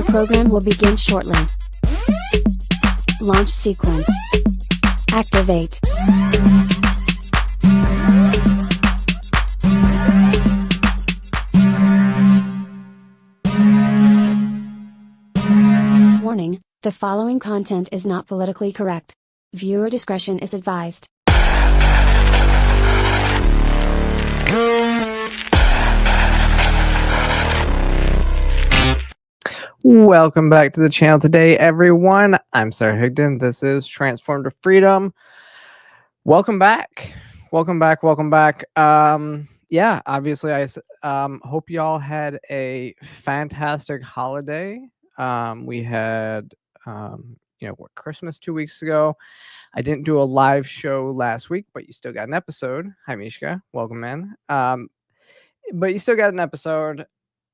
Your program will begin shortly. Launch sequence. Activate. Warning, the following content is not politically correct. Viewer discretion is advised. Welcome back to the channel today, everyone. I'm Sarah Higdon. This is Transform to Freedom. Welcome back. Welcome back. Yeah, obviously, I hope y'all had a fantastic holiday. We had, Christmas 2 weeks ago. I didn't do a live show last week, but you still got an episode. Hi, Mishka. Welcome in. But you still got an episode.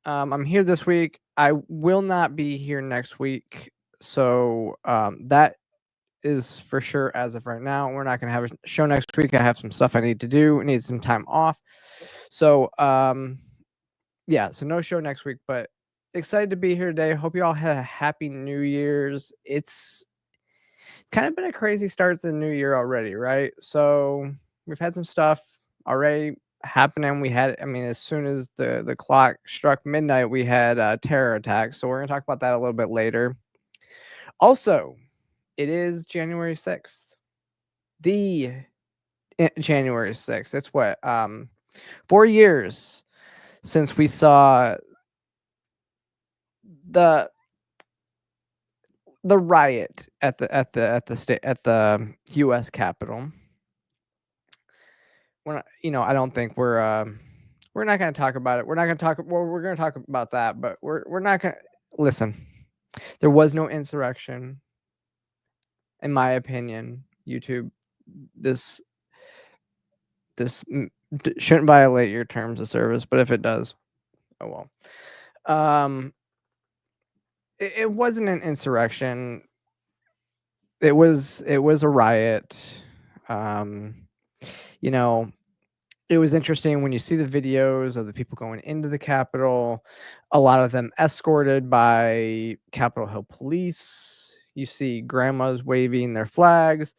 I'm here this week. I will not be here next week. So that is for sure as of right now. We're not going to have a show next week. I have some stuff I need to do. I need some time off. So, yeah, so no show next week, but excited to be here today. Hope you all had a happy New Year's. It's kind of been a crazy start to the new year already, right? So we've had some stuff already happening. We had, as soon as the clock struck midnight, we had terror attacks. So we're going to talk about that a little bit later. Also, it is January 6th. January 6th. It's what, 4 years since we saw the riot at the U.S. Capitol. I don't think we're not going to talk about it. We're going to talk about that, but we're not going to listen. There was no insurrection, in my opinion. YouTube, this shouldn't violate your terms of service, but if it does, oh well. It wasn't an insurrection. It was a riot. It was interesting when you see the videos of the people going into the Capitol, a lot of them escorted by Capitol Hill police. You see grandmas waving their flags.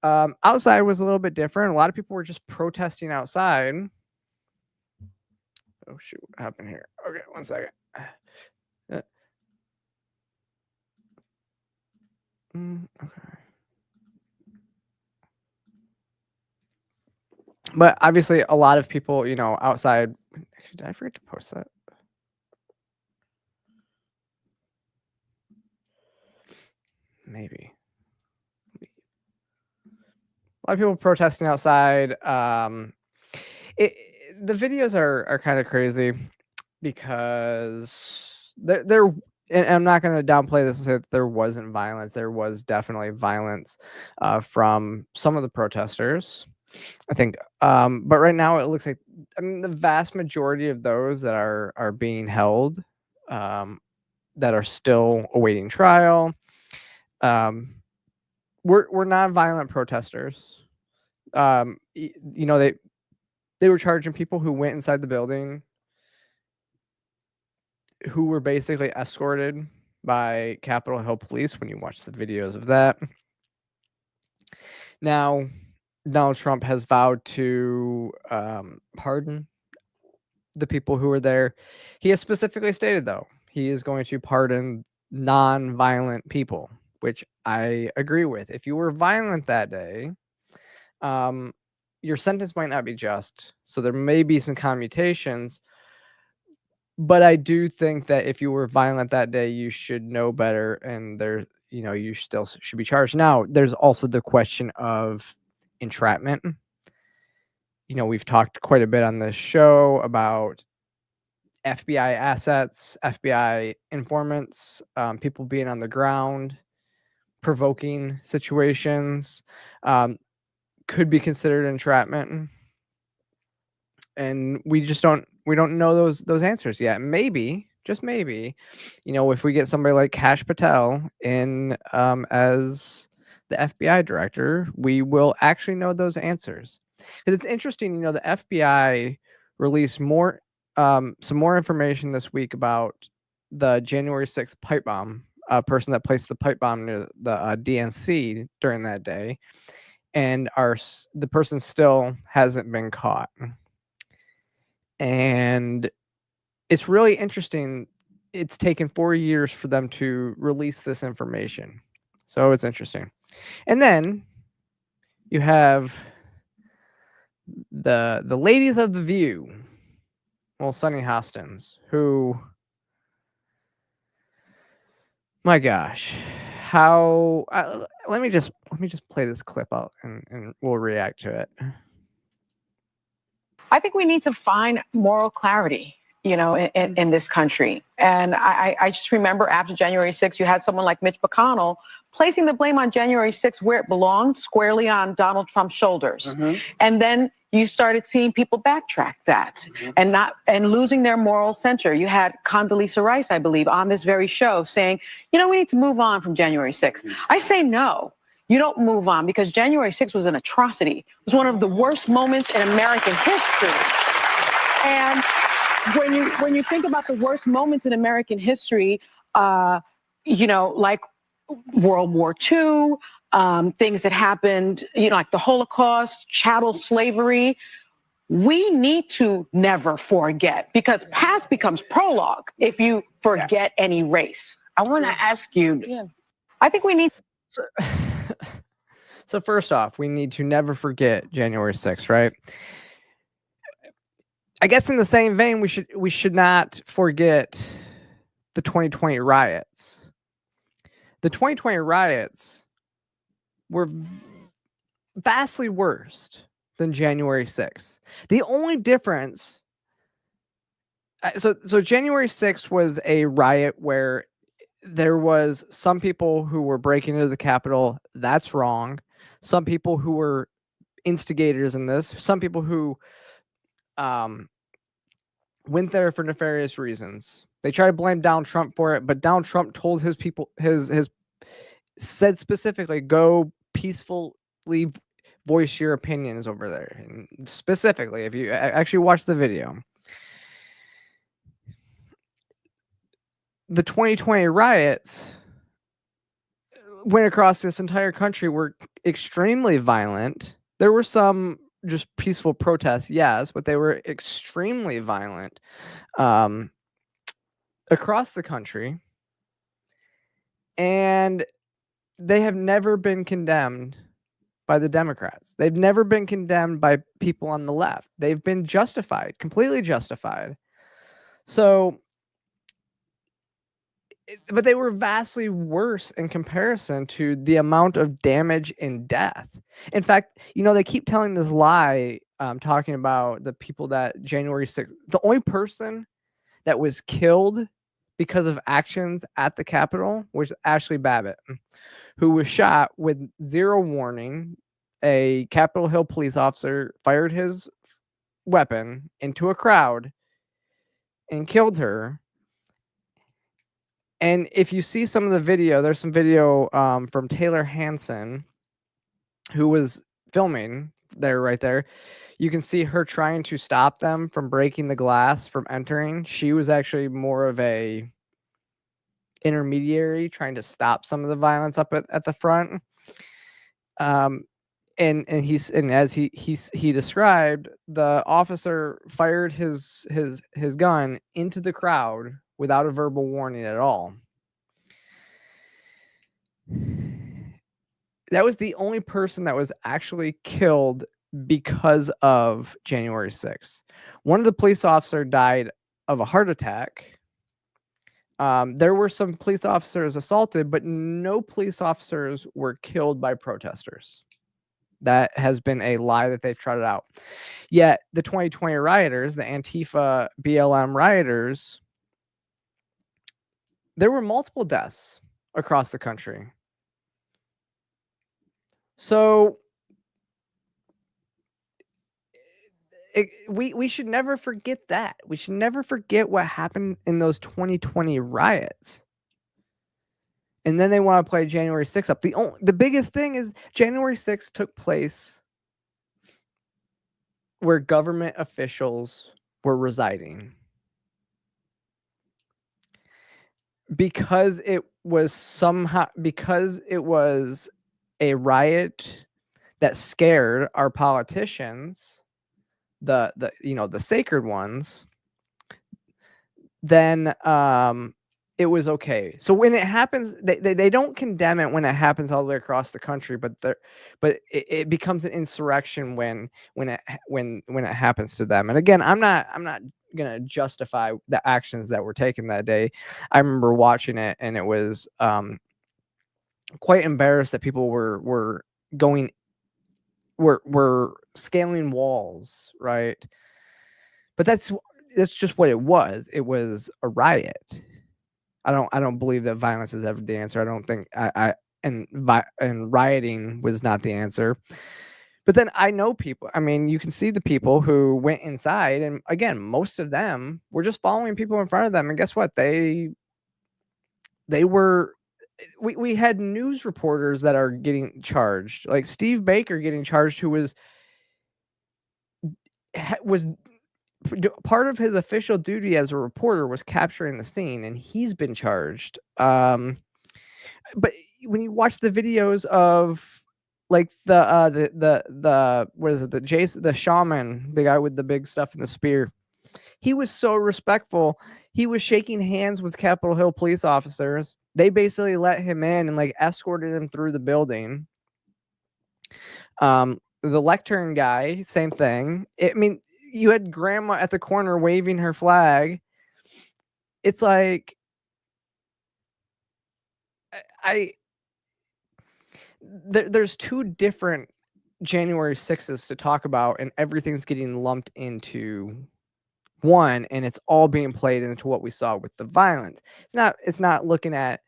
Outside was a little bit different. A lot of people were just protesting outside. Oh, shoot. What happened here? Okay, 1 second. Okay. But obviously, a lot of people, outside. Did I forget to post that? Maybe. A lot of people protesting outside. The videos are kind of crazy because they're and I'm not going to downplay this and say that there wasn't violence. There was definitely violence from some of the protesters, I think. But right now it looks like, the vast majority of those that are being held, that are still awaiting trial, were non-violent protesters. They were charging people who went inside the building, who were basically escorted by Capitol Hill police when you watch the videos of that. Now, Donald Trump has vowed to pardon the people who were there. He has specifically stated, though, he is going to pardon non-violent people, which I agree with. If you were violent that day, your sentence might not be just. So there may be some commutations. But I do think that if you were violent that day, you should know better, and you still should be charged. Now, there's also the question of entrapment. We've talked quite a bit on this show about FBI assets, FBI informants, people being on the ground, provoking situations, could be considered entrapment. And we don't know those answers yet. Maybe, just maybe, if we get somebody like Kash Patel in as the FBI director, we will actually know those answers. Because it's interesting, the FBI released some more information this week about the January 6th pipe bomb, a person that placed the pipe bomb near the DNC during that day, and the person still hasn't been caught. And it's really interesting. It's taken 4 years for them to release this information. So it's interesting. And then you have the ladies of the View, well, Sunny Hostins, who, my gosh, how let me just play this clip out and we'll react to it. I think we need to find moral clarity, in this country. And I just remember after January 6th, you had someone like Mitch McConnell placing the blame on January 6th where it belonged, squarely on Donald Trump's shoulders. Mm-hmm. And then you started seeing people backtrack that, mm-hmm. and losing their moral center. You had Condoleezza Rice, I believe, on this very show saying, we need to move on from January 6th. Mm-hmm. I say no. You don't move on, because January 6th was an atrocity. It was one of the worst moments in American history. And when you think about the worst moments in American history, like World War II, things that happened, like the Holocaust, chattel slavery, we need to never forget, because past becomes prologue if you forget any race. I want to ask you, I think we need... So first off, we need to never forget January 6th, right? I guess in the same vein, we should not forget the 2020 riots. The 2020 riots were vastly worse than January 6th. The only difference, so January 6th was a riot where there was some people who were breaking into the Capitol. That's wrong. Some people who were instigators in this. Some people who went there for nefarious reasons. They try to blame Donald Trump for it, but Donald Trump told his people, said specifically, go peacefully voice your opinions over there. And specifically, if you actually watch the video, the 2020 riots went across this entire country, were extremely violent. There were some just peaceful protests, yes, but they were extremely violent across the country. And they have never been condemned by the Democrats. They've never been condemned by people on the left. They've been justified, completely justified. So, but they were vastly worse in comparison to the amount of damage and death. In fact, they keep telling this lie, talking about the people that January 6th, the only person that was killed because of actions at the Capitol was Ashley Babbitt, who was shot with zero warning. A Capitol Hill police officer fired his weapon into a crowd and killed her. And if you see some of the video, there's some video from Taylor Hanson, who was filming there, right there. You can see her trying to stop them from breaking the glass from entering. She was actually more of a intermediary, trying to stop some of the violence up at the front. And as he described, the officer fired his gun into the crowd without a verbal warning at all. That was the only person that was actually killed because of January 6th. One of the police officers died of a heart attack. There were some police officers assaulted, but no police officers were killed by protesters. That has been a lie that they've trotted out. Yet the 2020 rioters, the Antifa BLM rioters, there were multiple deaths across the country. So we should never forget that. We should never forget what happened in those 2020 riots. And then they want to play January 6th up. The biggest thing is January 6th took place where government officials were residing. because it was a riot that scared our politicians, the sacred ones, then it was okay. So when it happens, they don't condemn it when it happens all the way across the country, but it becomes an insurrection when it happens to them. And again, I'm not gonna justify the actions that were taken that day. I remember watching it, and it was quite embarrassed that people were scaling walls, right? But that's just what it was. It was a riot. I don't believe that violence is ever the answer. I don't think and rioting was not the answer. But then I know people. I mean, you can see the people who went inside, and again, most of them were just following people in front of them. And guess what? We had news reporters that are getting charged, like Steve Baker getting charged, who was part of his official duty as a reporter was capturing the scene, and he's been charged. But when you watch the videos of like the what is it, the shaman, the guy with the big stuff in the spear, he was so respectful. He was shaking hands with Capitol Hill police officers. They basically let him in and like escorted him through the building. The lectern guy, same thing. I mean, you had grandma at the corner waving her flag. It's like there's two different January 6th to talk about, and everything's getting lumped into one, and it's all being played into what we saw with the violence. It's not looking at,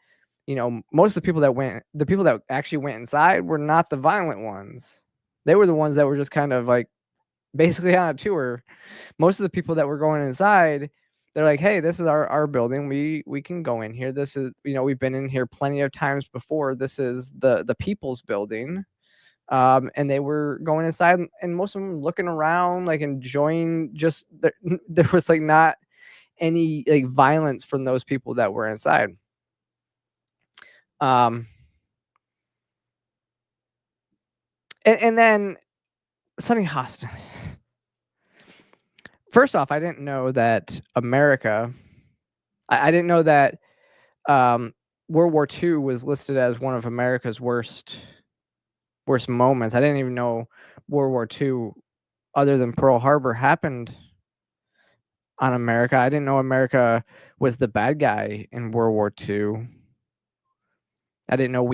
most of the people that actually went inside were not the violent ones. They were the ones that were just kind of like basically on a tour. Most of the people that were going inside, they're like, hey, this is our building. We can go in here. This is, we've been in here plenty of times before. This is the people's building. And they were going inside, and most of them looking around, like enjoying. Just there was like not any like violence from those people that were inside. And then Sonny Hostin. First off, I didn't know that America. I didn't know that World War II was listed as one of America's worst moments. I didn't even know World War II, other than Pearl Harbor, happened on America. I didn't know America was the bad guy in World War II. I didn't know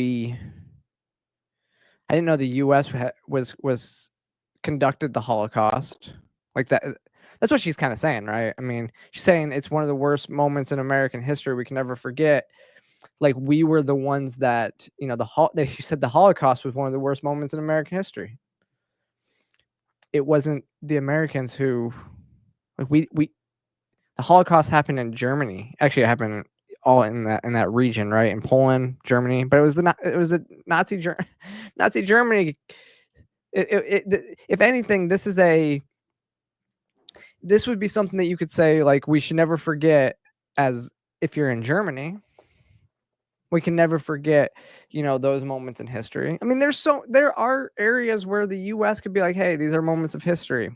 the U.S. was conducted the Holocaust like that. That's what she's kind of saying, right? I mean, she's saying it's one of the worst moments in American history we can never forget. Like, we were the ones that, she said the Holocaust was one of the worst moments in American history. It wasn't the Americans who, like, the Holocaust happened in Germany. Actually, it happened all in that region, right? In Poland, Germany, but it was the Nazi Germany. If anything, this would be something that you could say, like, we should never forget. As if you're in Germany, we can never forget, those moments in history. I mean, there are areas where the U.S. could be like, hey, these are moments of history.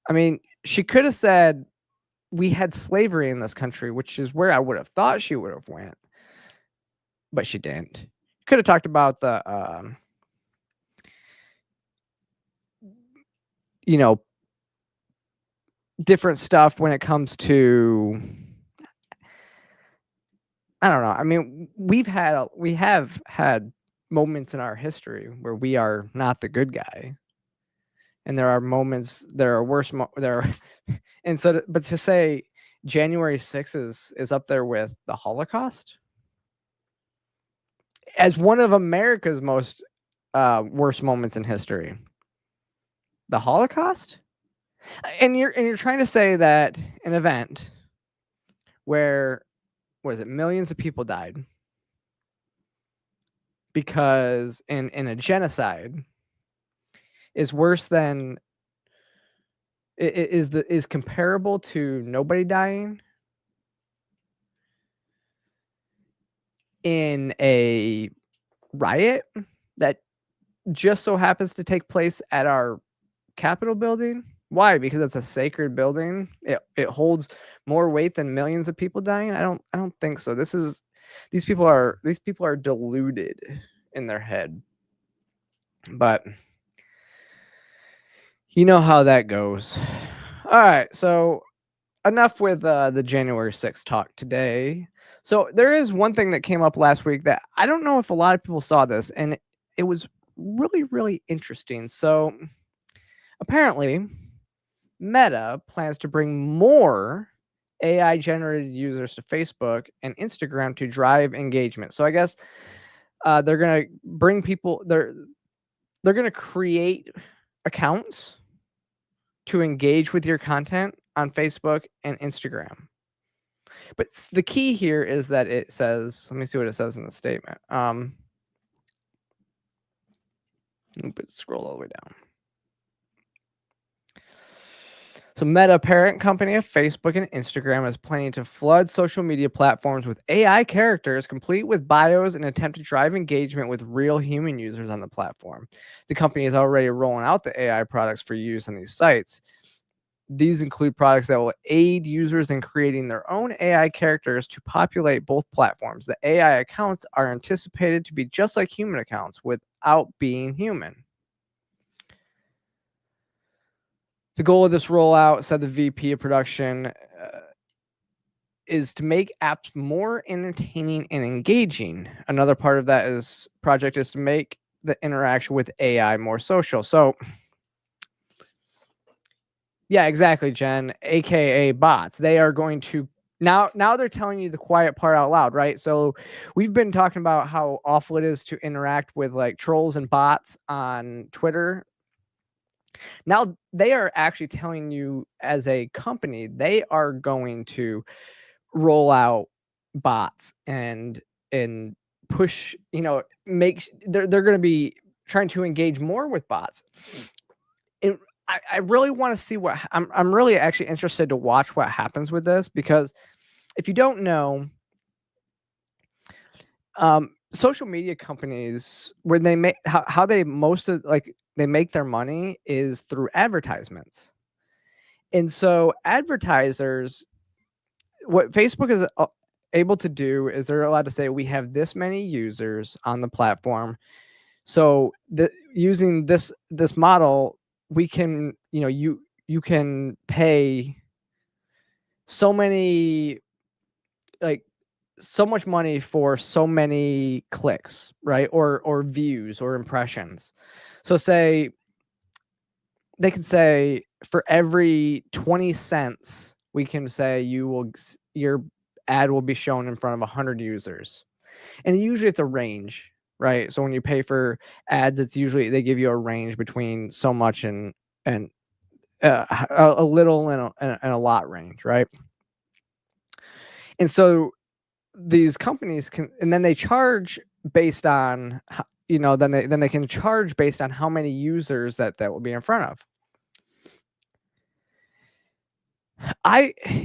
I mean, she could have said we had slavery in this country, which is where I would have thought she would have went, but she didn't. Could have talked about the different stuff when it comes to, I don't know. I mean, we have had moments in our history where we are not the good guy, and there are moments, there are worse. And so, but to say January 6th is up there with the Holocaust as one of America's most worst moments in history, the Holocaust, and you're trying to say that an event where, what is it, millions of people died because in a genocide is worse than is comparable to nobody dying. in a riot that just so happens to take place at our Capitol building. Why? Because it's a sacred building. It holds more weight than millions of people dying. I don't think so. These people are deluded in their head. But you know how that goes. All right, so enough with the January 6th talk today. So there is one thing that came up last week that I don't know if a lot of people saw this, and it was really, really interesting. So apparently, Meta plans to bring more AI generated users to Facebook and Instagram to drive engagement. So I guess they're gonna bring people. They're gonna create accounts to engage with your content on Facebook and Instagram. But the key here is that it says, let me see what it says in the statement. Scroll all the way down. So Meta, parent company of Facebook and Instagram, is planning to flood social media platforms with AI characters complete with bios in an attempt to drive engagement with real human users on the platform. The company is already rolling out the AI products for use on these sites. These include products that will aid users in creating their own AI characters to populate both platforms. The AI accounts are anticipated to be just like human accounts without being human. The goal of this rollout, said the VP of production, is to make apps more entertaining and engaging. Another part of that project is to make the interaction with AI more social. So yeah, exactly, Jen, aka bots. They are going to now they're telling you the quiet part out loud, right? So we've been talking about how awful it is to interact with like trolls and bots on Twitter. Now they are actually telling you, as a company, they are going to roll out bots and push, they're going to be trying to engage more with bots. And I really want to see what I'm really actually interested to watch what happens with this, because if you don't know, social media companies, where they make how they they make their money is through advertisements. And so advertisers, what Facebook is able to do is they're allowed to say, we have this many users on the platform. So using this model, we can, you can pay so many, like so much money for so many clicks, right? Or views or impressions. So say they could say, for every 20 cents, we can say your ad will be shown in front of 100 users. And usually it's a range, right? So when you pay for ads, it's usually they give you a range between so much and a little and a lot range, right? And so these companies can, and then they charge based on, then they can charge based on how many users that will be in front of.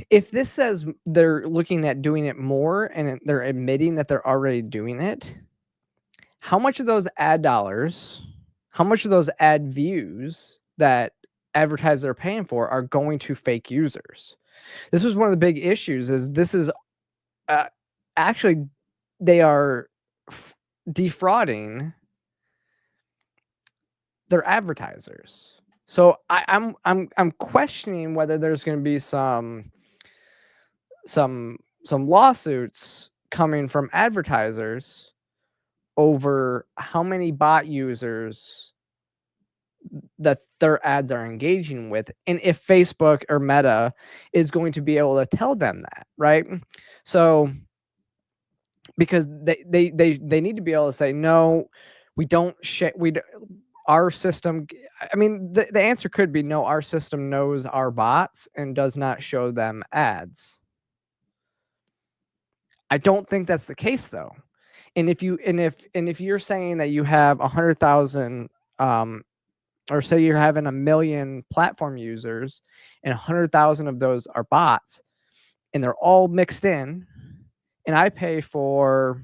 If this says they're looking at doing it more and they're admitting that they're already doing it, how much of those ad dollars, how much of those ad views that advertisers are paying for are going to fake users? This was one of the big issues. This is actually, they are defrauding their advertisers. So I'm questioning whether there's going to be some lawsuits coming from advertisers over how many bot users that their ads are engaging with, and if Facebook or Meta is going to be able to tell them that, right? So because they need to be able to say, no, we don't our system, I mean, the answer could be no, our system knows our bots and does not show them ads. I don't think that's the case, though. And if you're saying that you have 100,000, or say you're having 1 million platform users and 100,000 of those are bots, and they're all mixed in, and I pay for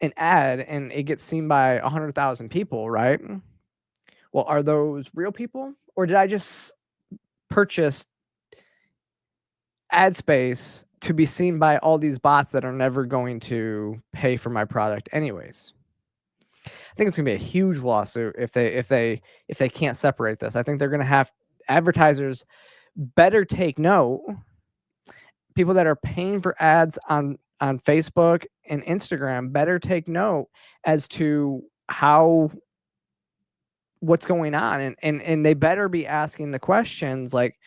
an ad and it gets seen by 100,000 people, right? Well, are those real people, or did I just purchase ad space to be seen by all these bots that are never going to pay for my product anyways? I think it's gonna be a huge lawsuit if they can't separate this. I think they're gonna have advertisers better take note. People that are paying for ads on Facebook and Instagram better take note as to what's going on, and they better be asking the questions like,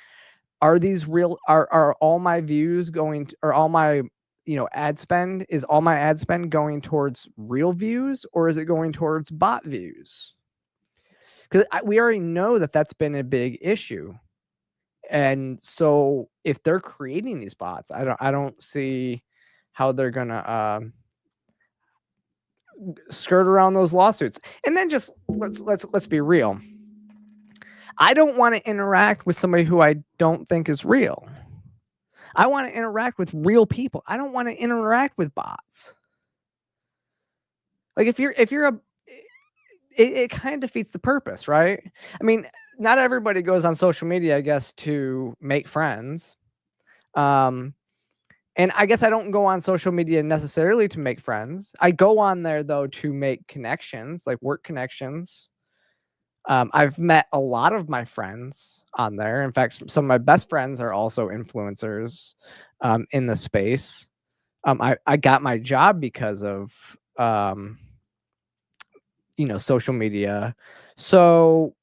are these real? Are all my views going to, or all my ad spend, is all my ad spend going towards real views, or is it going towards bot views? Because we already know that that's been a big issue, and so if they're creating these bots, I don't see how they're gonna skirt around those lawsuits. And then just let's be real. I don't want to interact with somebody who I don't think is real. I want to interact with real people. I don't want to interact with bots. Like if you're it kind of defeats the purpose, right? I mean, not everybody goes on social media, I guess, to make friends. And I guess I don't go on social media necessarily to make friends. I go on there, though, to make connections, like work connections. I've met a lot of my friends on there. In fact, some of my best friends are also influencers in the space. I got my job because of social media. So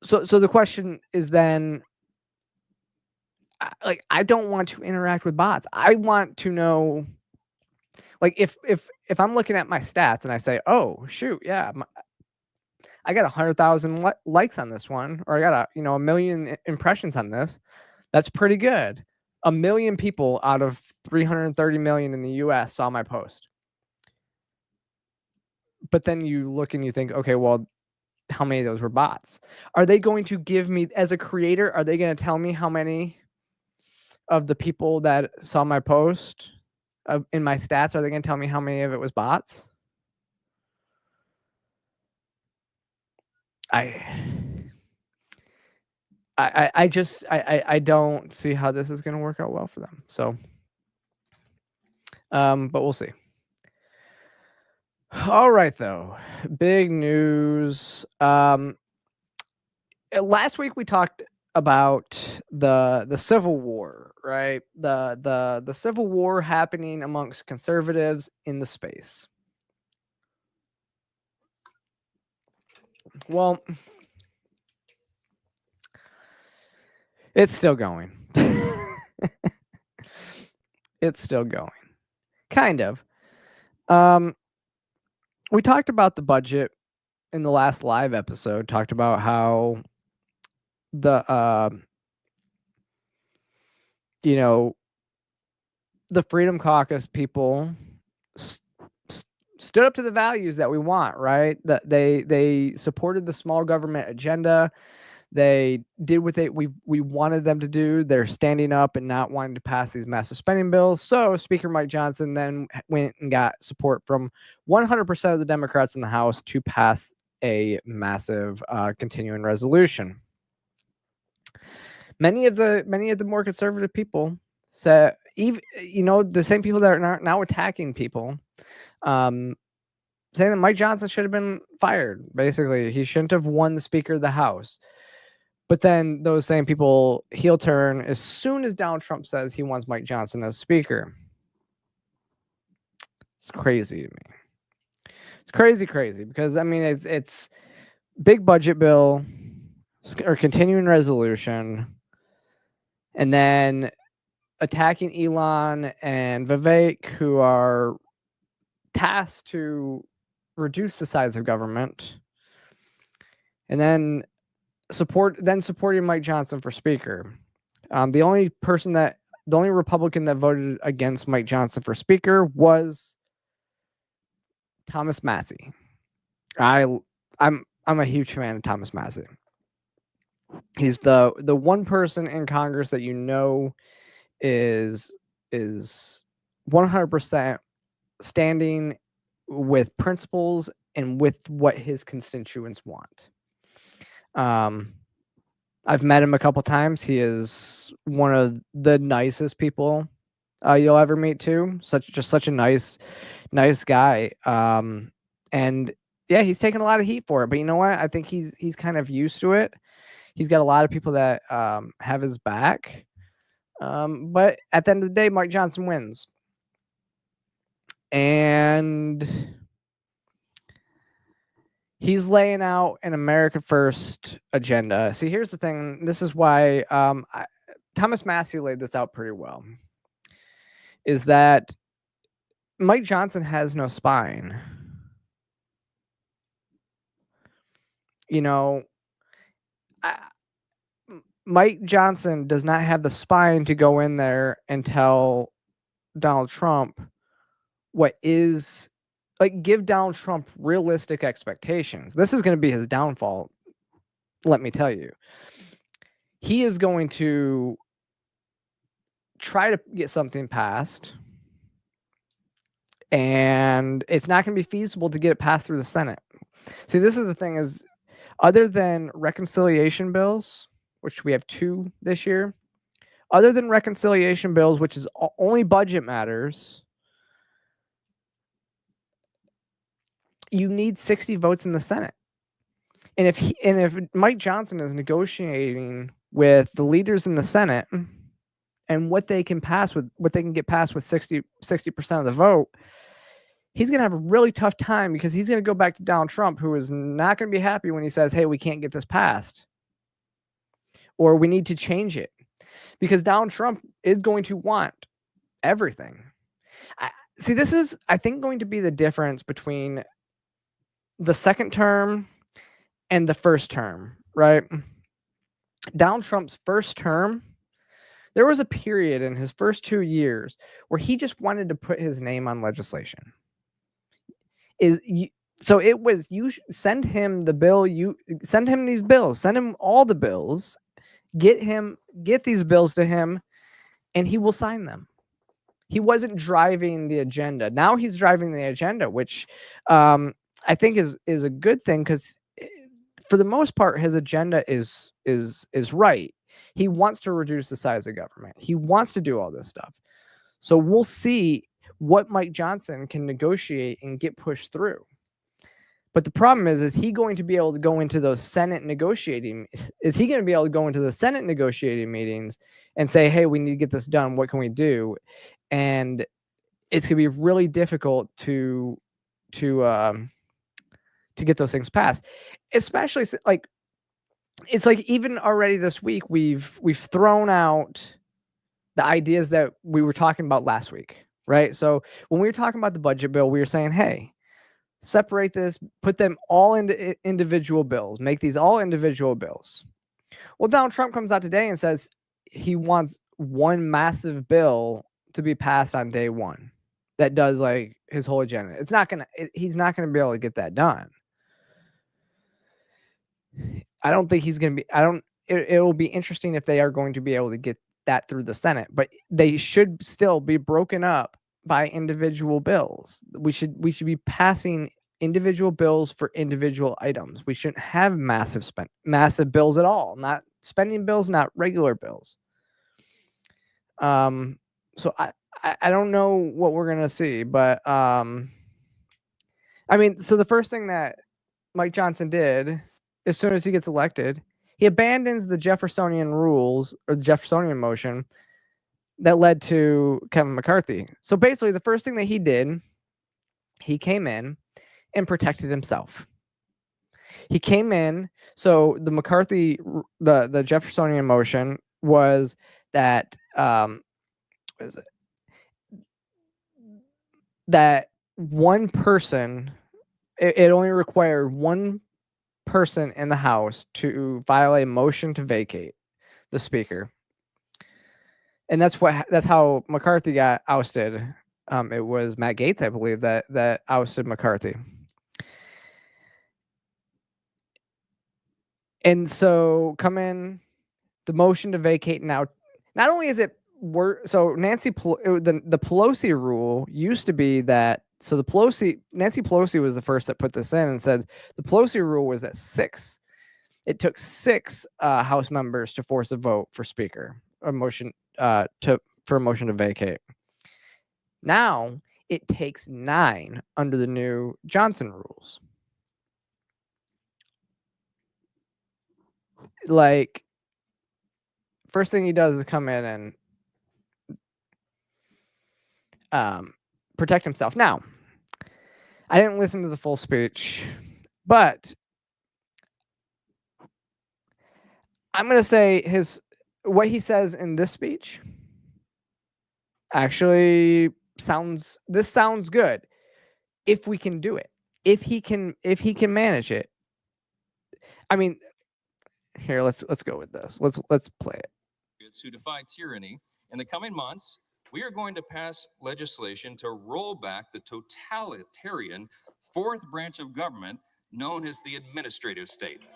the question is then, like, I don't want to interact with bots. I want to know, like, if I'm looking at my stats and I say, oh shoot, yeah, I got 100,000 likes on this one, or I got a million impressions on this, that's pretty good. 1 million people out of 330 million in the US saw my post. But then you look and you think, okay, well, how many of those were bots? Are they going to give me, as a creator, are they going to tell me how many of the people that saw my post in my stats, are they going to tell me how many of it was bots? I don't see how this is going to work out well for them. So, but we'll see. All right, though, big news. Last week we talked about the Civil War, right? The Civil War happening amongst conservatives in the space. Well, it's still going. It's still going. Kind of. We talked about the budget in the last live episode, talked about how the the Freedom Caucus people stood up to the values that we want, right? That they supported the small government agenda. They did what we wanted them to do. They're standing up and not wanting to pass these massive spending bills. So Speaker Mike Johnson then went and got support from 100% of the Democrats in the House to pass a massive continuing resolution. Many of the more conservative people said, even the same people that are now attacking people, saying that Mike Johnson should have been fired. Basically, he shouldn't have won the Speaker of the House. But then those same people heel turn as soon as Donald Trump says he wants Mike Johnson as Speaker. It's crazy to me. It's crazy because I mean it's big budget bill or continuing resolution, and then attacking Elon and Vivek, who are tasked to reduce the size of government, and then supporting Mike Johnson for Speaker. The only Republican that voted against Mike Johnson for Speaker was Thomas Massie. I'm a huge fan of Thomas Massie. He's the one person in Congress that is 100% standing with principles and with what his constituents want. I've met him a couple times. He is one of the nicest people you'll ever meet too. Such a nice guy. And yeah, he's taken a lot of heat for it, but you know what? I think he's kind of used to it. He's got a lot of people that have his back. But at the end of the day, Mike Johnson wins. And he's laying out an America First agenda. See, here's the thing. This is why Thomas Massey laid this out pretty well. Is that Mike Johnson has no spine. You know, Mike Johnson does not have the spine to go in there and tell Donald Trump what is, like, give Donald Trump realistic expectations. This is going to be his downfall, let me tell you. He is going to try to get something passed, and it's not going to be feasible to get it passed through the Senate. See, this is the thing is, other than reconciliation bills, which we have 2 this year, other than reconciliation bills, which is only budget matters, you need 60 votes in the Senate. And if Mike Johnson is negotiating with the leaders in the Senate and what they can pass with, what they can get passed with 60% of the vote, he's going to have a really tough time, because he's going to go back to Donald Trump, who is not going to be happy when he says, hey, we can't get this passed, or we need to change it, because Donald Trump is going to want everything. See, this is, I think, going to be the difference between the second term and the first term, right? Donald Trump's first term, there was a period in his first 2 years where he just wanted to put his name on legislation. So it was, you send him the bill, you send him these bills, send him all the bills, get these bills to him, and he will sign them. He wasn't driving the agenda. Now he's driving the agenda, which I think is a good thing, because for the most part, his agenda is right. He wants to reduce the size of government. He wants to do all this stuff. So we'll see what Mike Johnson can negotiate and get pushed through. But the problem is he going to be able to go into those Senate negotiating? Is he going to be able to go into the Senate negotiating meetings and say, hey, we need to get this done. What can we do? And it's going to be really difficult to get those things passed, especially like, it's like, even already this week, we've thrown out the ideas that we were talking about last week, right? So when we were talking about the budget bill, we were saying, hey, separate this, put them all into individual bills, make these all individual bills. Well, Donald Trump comes out today and says he wants one massive bill to be passed on day one that does, like, his whole agenda. He's not gonna be able to get that done. I don't think he's gonna be. It will be interesting if they are going to be able to get that through the Senate, but they should still be broken up by individual bills. We should be passing individual bills for individual items. We shouldn't have massive bills at all. Not spending bills, not regular bills. So I don't know what we're gonna see, but I mean, so the first thing that Mike Johnson did as soon as he gets elected, he abandons the Jeffersonian rules, or the Jeffersonian motion that led to Kevin McCarthy. So basically, the first thing that he did, he came in and protected himself. He came in, so the McCarthy, the Jeffersonian motion was that, what is it? That one person, it only required one person in the House to file a motion to vacate the Speaker. And that's how McCarthy got ousted. It was Matt Gaetz, I believe, that ousted McCarthy. And so come in, the motion to vacate now. Not only is it Nancy the Pelosi rule used to be that, so Nancy Pelosi was the first that put this in and said the Pelosi rule was that it took 6 House members to force a vote for speaker, a motion for a motion to vacate. Now it takes 9 under the new Johnson rules. Like, first thing he does is come in and protect himself. Now, I didn't listen to the full speech, but I'm going to say what he says in this speech actually sounds good if we can do it. If he can manage it. I mean, here, let's go with this. Let's play it. To defy tyranny, in the coming months, we are going to pass legislation to roll back the totalitarian 4th branch of government known as the administrative state.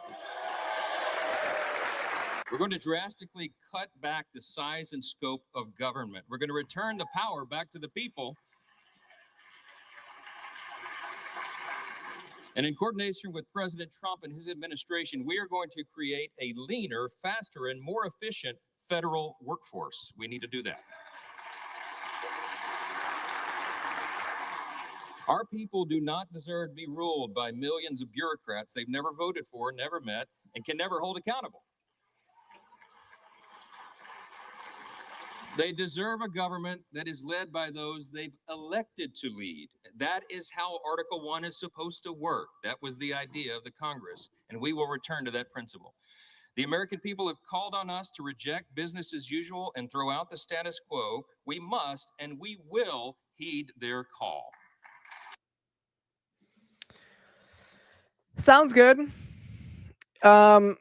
We're going to drastically cut back the size and scope of government. We're going to return the power back to the people. And in coordination with President Trump and his administration, we are going to create a leaner, faster, and more efficient federal workforce. We need to do that. Our people do not deserve to be ruled by millions of bureaucrats they've never voted for, never met, and can never hold accountable. They deserve a government that is led by those they've elected to lead. That is how Article 1 is supposed to work. That was the idea of the Congress, and we will return to that principle. The American people have called on us to reject business as usual and throw out the status quo. We must and we will heed their call. Sounds good. Honestly,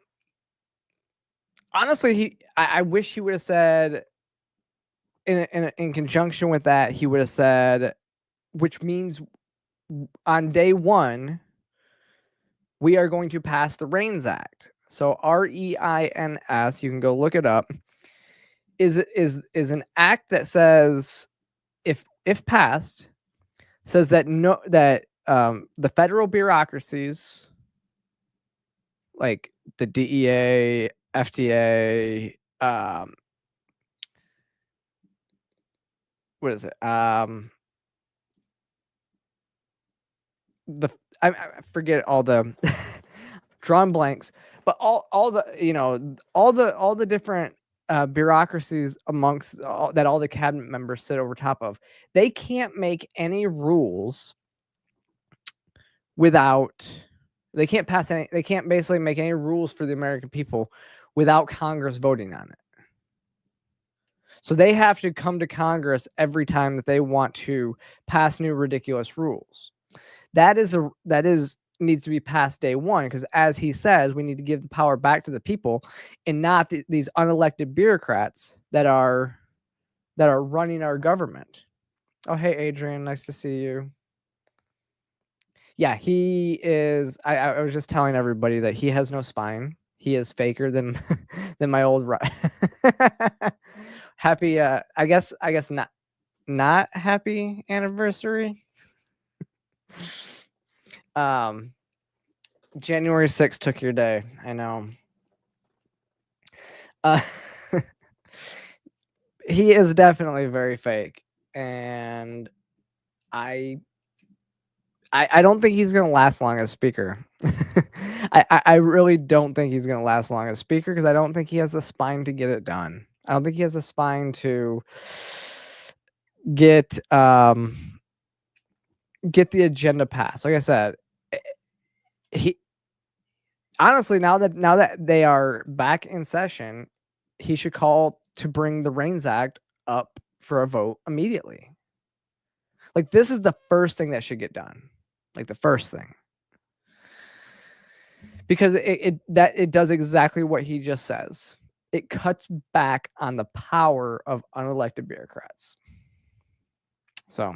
I wish he would have said in conjunction with that, he would have said, which means on day 1, we are going to pass the REINS Act. So REINS, you can go look it up, is an act that says, if passed, says that the federal bureaucracies like the DEA, FDA, what is it? I forget all the drawn blanks, but all the different bureaucracies amongst that all the cabinet members sit over top of, they can't make any rules they can't basically make any rules for the American people without Congress voting on it. So they have to come to Congress every time that they want to pass new ridiculous rules. That needs to be passed day 1, because as he says, we need to give the power back to the people and not these unelected bureaucrats that are running our government. Oh, hey, Adrian, nice to see you. Yeah, he is. I was just telling everybody that he has no spine. He is faker than my old happy. I guess not happy anniversary. January 6th took your day. I know. He is definitely very fake, and I don't think he's going to last long as speaker. I really don't think he's going to last long as speaker, because I don't think he has the spine to get it done. I don't think he has the spine to get the agenda passed. Like I said, he honestly, now that they are back in session, he should call to bring the REINS Act up for a vote immediately. Like, this is the first thing that should get done. Like, the first thing. Because it does exactly what he just says. It cuts back on the power of unelected bureaucrats. So,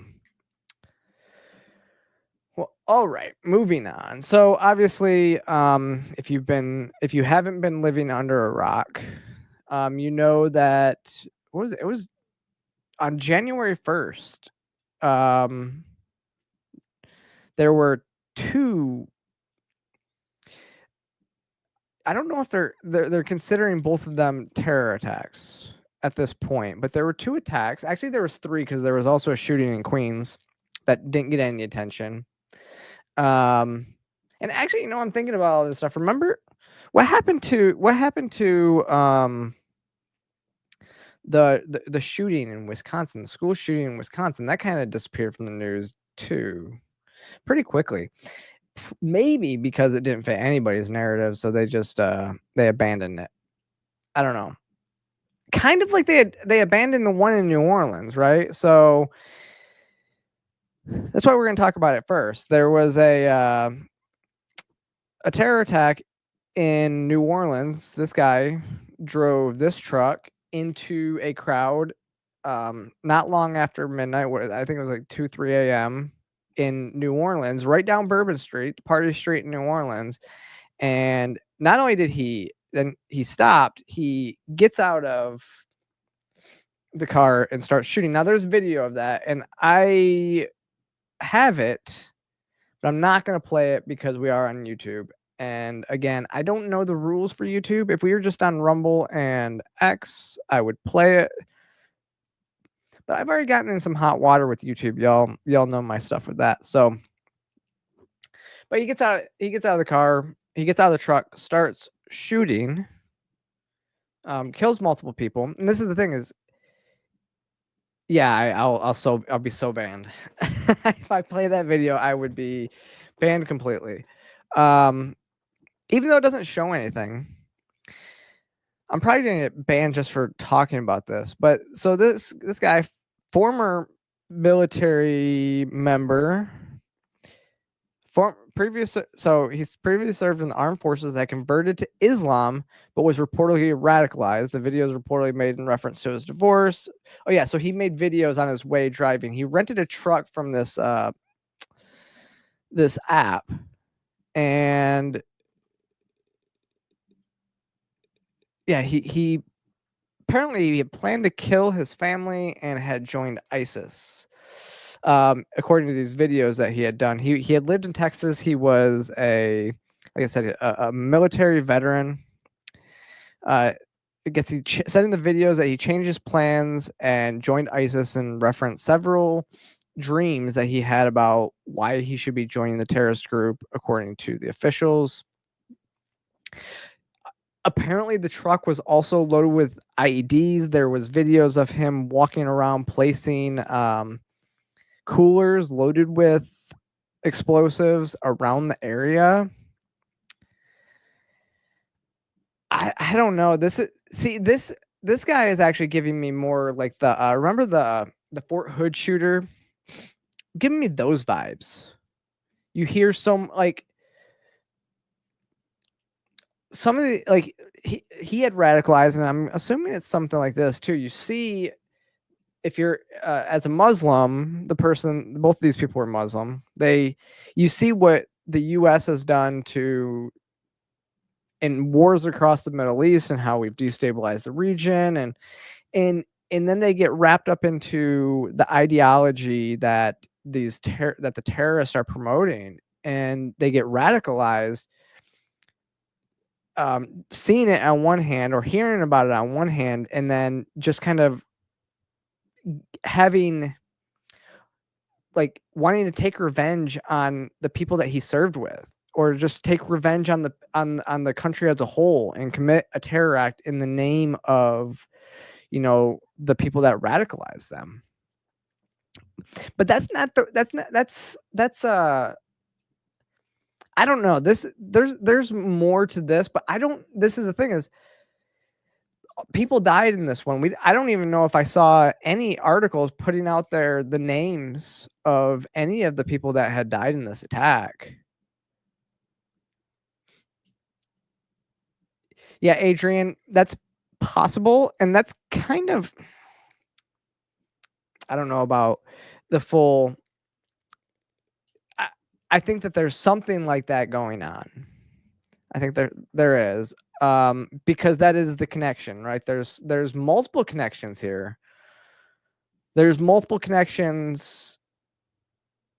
well, all right, moving on. So obviously, if you haven't been living under a rock, you know that, what was it? on January 1st, there were 2. I don't know if they're considering both of them terror attacks at this point, but there were 2 attacks. Actually, there was 3 because there was also a shooting in Queens that didn't get any attention. And actually, I'm thinking about all this stuff. Remember what happened to the shooting in Wisconsin, the school shooting in Wisconsin? That kind of disappeared from the news too, pretty quickly. Maybe because it didn't fit anybody's narrative, so they just they abandoned it. I don't know. Kind of like they abandoned the one in New Orleans, right? So that's why we're going to talk about it first. There was a terror attack in New Orleans. This guy drove this truck into a crowd not long after midnight. I think it was like 2-3 a.m. in New Orleans, right down Bourbon Street, Party Street in New Orleans. And not only did he stopped, he gets out of the car and starts shooting. Now there's video of that, and I have it, but I'm not going to play it because we are on YouTube. And again, I don't know the rules for YouTube. If we were just on Rumble and X, I would play it. But I've already gotten in some hot water with YouTube. Y'all know my stuff with that. So, but he gets out of the car, he gets out of the truck, starts shooting, kills multiple people. And this is the thing is, yeah, I'll be so banned. If I play that video, I would be banned completely. Even though it doesn't show anything. I'm probably gonna get banned just for talking about this. But so this guy, former military member, he's previously served in the armed forces that converted to Islam, but was reportedly radicalized. The video is reportedly made in reference to his divorce. Oh yeah, so he made videos on his way driving. He rented a truck from this this app, and yeah, he apparently he had planned to kill his family and had joined ISIS. According to these videos that he had done, he had lived in Texas. He was like I said, a military veteran. I guess he said in the videos that he changed his plans and joined ISIS and referenced several dreams that he had about why he should be joining the terrorist group, according to the officials. Apparently, the truck was also loaded with IEDs. There was videos of him walking around placing coolers loaded with explosives around the area. I don't know. This guy is actually giving me more like the remember the Fort Hood shooter? Giving me those vibes. You hear some of the he had radicalized, and I'm assuming it's something like this too. You see, if you're as a Muslim, both of these people were Muslim. You see what the U.S. has done in wars across the Middle East and how we've destabilized the region, and then they get wrapped up into the ideology that that the terrorists are promoting, and they get radicalized. Seeing it on one hand or hearing about it on one hand, and then just kind of having wanting to take revenge on the people that he served with, or just take revenge on the country as a whole and commit a terror act in the name of the people that radicalize them. But that's I don't know. There's more to this, but this is the thing is, people died in this one. I don't even know if I saw any articles putting out there the names of any of the people that had died in this attack. Yeah, Adrian, that's possible, and that's kind of, I don't know about the full. I think that there's something like that going on. I think there is, because that is the connection, right? There's multiple connections here, there's multiple connections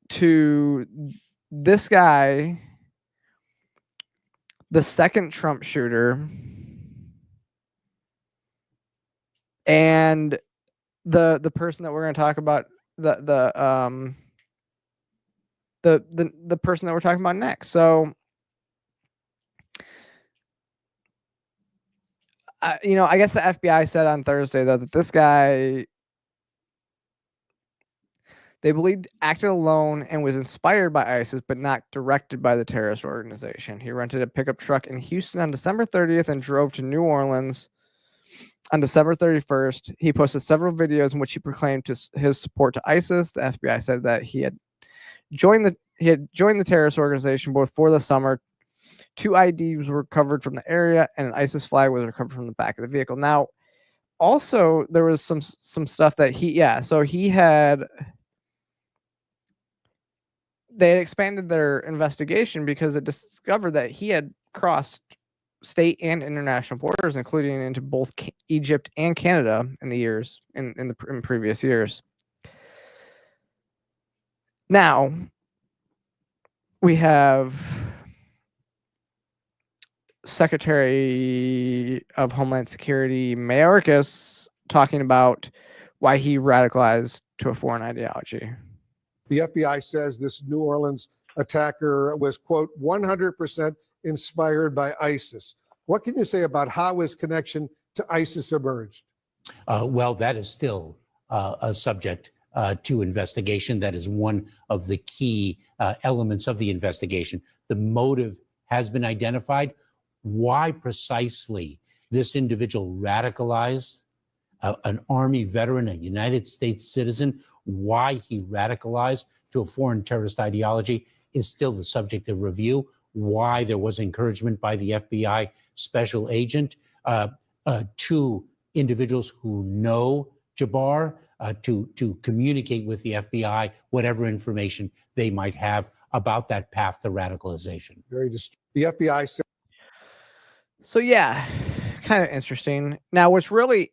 to this guy, the second Trump shooter, and the person that we're going to talk about, the person that we're talking about next. So, I guess the FBI said on Thursday though that this guy, they believed, acted alone and was inspired by ISIS, but not directed by the terrorist organization. He rented a pickup truck in Houston on December 30th and drove to New Orleans on December 31st. He posted several videos in which he proclaimed his support to ISIS. The FBI said that he had joined the terrorist organization both for the summer. 2 IDs were recovered from the area, and an ISIS flag was recovered from the back of the vehicle. Now, also there was some stuff that they had expanded their investigation because it discovered that he had crossed state and international borders, including into both Egypt and Canada in previous years. Now, we have Secretary of Homeland Security Mayorkas talking about why he radicalized to a foreign ideology. The FBI says this New Orleans attacker was, quote, 100% inspired by ISIS. What can you say about how his connection to ISIS emerged? Well, that is still a subject to investigation. That is one of the key elements of the investigation. The motive has been identified. Why precisely this individual radicalized an Army veteran, a United States citizen, why he radicalized to a foreign terrorist ideology is still the subject of review. Why there was encouragement by the FBI special agent to individuals who know Jabbar to communicate with the FBI whatever information they might have about that path to radicalization. The FBI said. So yeah, kind of interesting. Now, what's really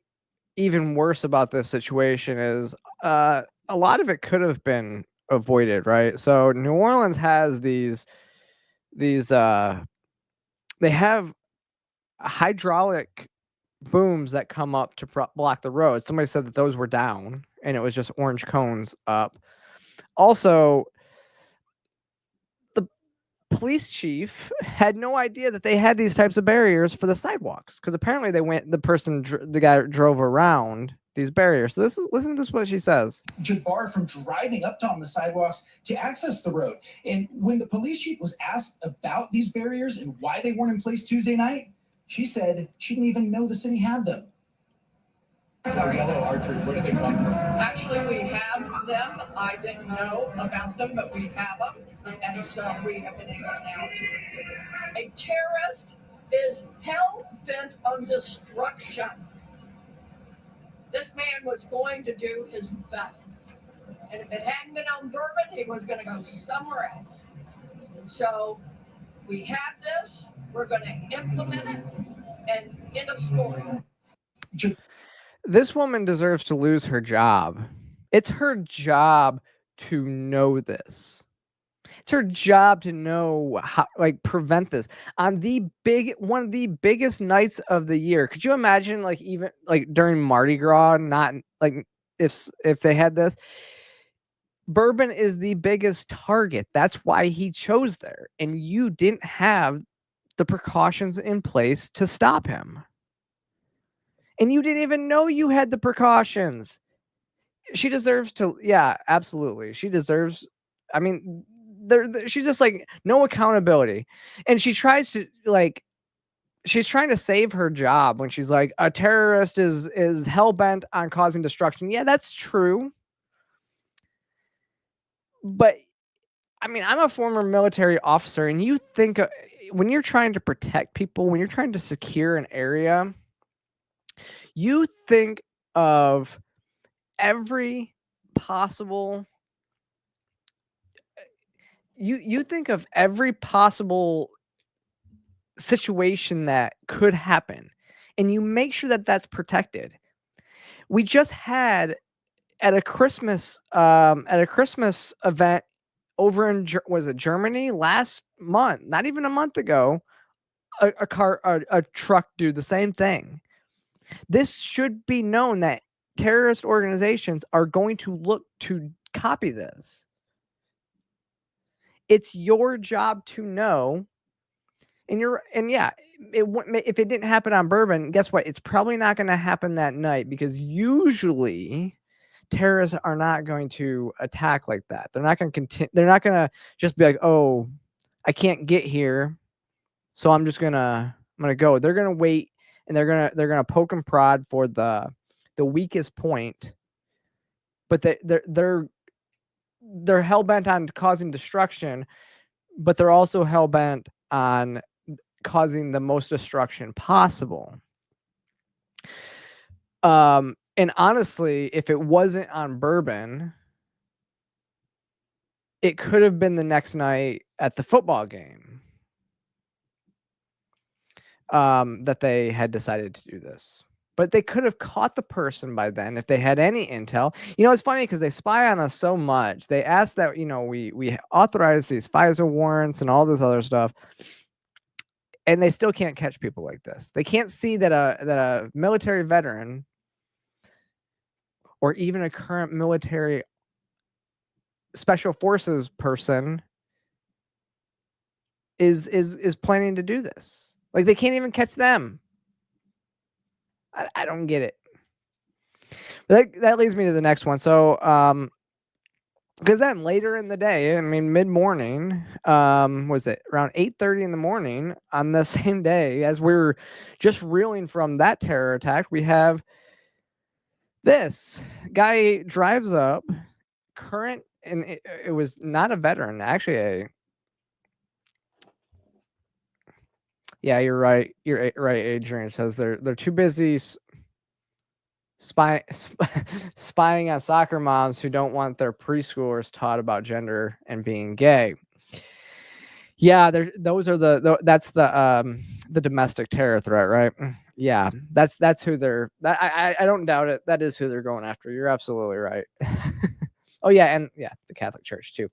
even worse about this situation is a lot of it could have been avoided, right? So New Orleans has these they have hydraulic booms that come up to block the road. Somebody said that those were down and it was just orange cones up. Also, the police chief had no idea that they had these types of barriers for the sidewalks, because apparently the guy drove around these barriers. So listen to this, what she says. Jabbar from driving up on the sidewalks to access the road. And when the police chief was asked about these barriers and why they weren't in place Tuesday night, she said she didn't even know the city had them. Yellow archers, where do they come from? Actually, we have them. I didn't know about them, but we have them. And so we have been able now to. A terrorist is hell-bent on destruction. This man was going to do his best. And if it hadn't been on Bourbon, he was going to go somewhere else. So we have this. We're going to implement it. And end of story. This woman deserves to lose her job. It's her job to know this. It's her job to know how, prevent this on one of the biggest nights of the year. Could you imagine, even during Mardi Gras, not if they had this? Bourbon is the biggest target. That's why he chose there, and you didn't have the precautions in place to stop him. And you didn't even know you had the precautions. She deserves to, yeah, absolutely. She deserves, she's just no accountability. And she tries to she's trying to save her job when she's like, a terrorist is hell-bent on causing destruction. Yeah, that's true. But I'm a former military officer, and you think when you're trying to protect people, when you're trying to secure an area, you think of every possible you think of every possible situation that could happen, and you make sure that that's protected. We just had at a Christmas event over in was it Germany last month? Not even a month ago, a truck do the same thing. This should be known that terrorist organizations are going to look to copy this. It's your job to know, and yeah, if it didn't happen on Bourbon, guess what? It's probably not going to happen that night, because usually terrorists are not going to attack like that. They're not going to continue. They're not going to just be like, "Oh, I can't get here, so I'm gonna go." They're gonna wait, and they're gonna poke and prod for the weakest point. But they're hell bent on causing destruction, but they're also hell bent on causing the most destruction possible. And honestly, if it wasn't on Bourbon, it could have been the next night at the football game that they had decided to do this. But they could have caught the person by then if they had any intel. You know, it's funny because they spy on us so much. They ask that, you know, we authorize these FISA warrants and all this other stuff, and they still can't catch people like this. They can't see that a military veteran or even a current military special forces person is planning to do this. Like, they can't even catch them. I don't get it. That leads me to the next one. So, because then later in the day, I mean, mid-morning, was it around 8:30 in the morning on the same day as we were just reeling from that terror attack, we have this guy drives up, current, and it was not a veteran, actually yeah, you're right. You're right, Adrian. It says they're too busy spying on soccer moms who don't want their preschoolers taught about gender and being gay. Yeah, those are that's the domestic terror threat, right? Yeah, that's who they're. I don't doubt it. That is who they're going after. You're absolutely right. Oh yeah, and yeah, the Catholic Church too.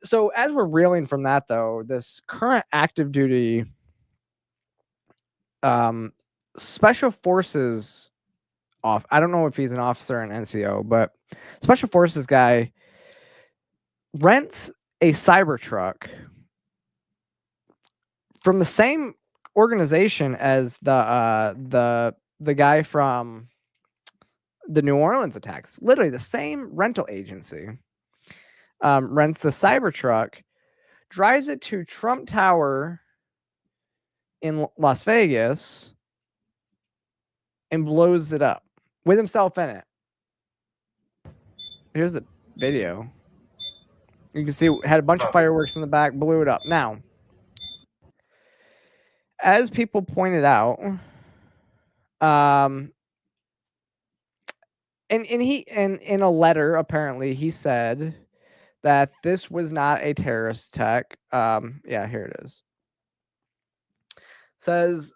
So as we're reeling from that, though, this current active duty special forces I don't know if he's an officer in NCO, but special forces guy rents a Cybertruck from the same organization as the guy from the New Orleans attacks. Literally the same rental agency rents the Cybertruck, drives it to Trump Tower in Las Vegas, and blows it up with himself in it. Here's the video. You can see it had a bunch of fireworks in the back, blew it up. Now, as people pointed out, and in a letter, apparently, he said that this was not a terrorist attack. Yeah, here it is. Says,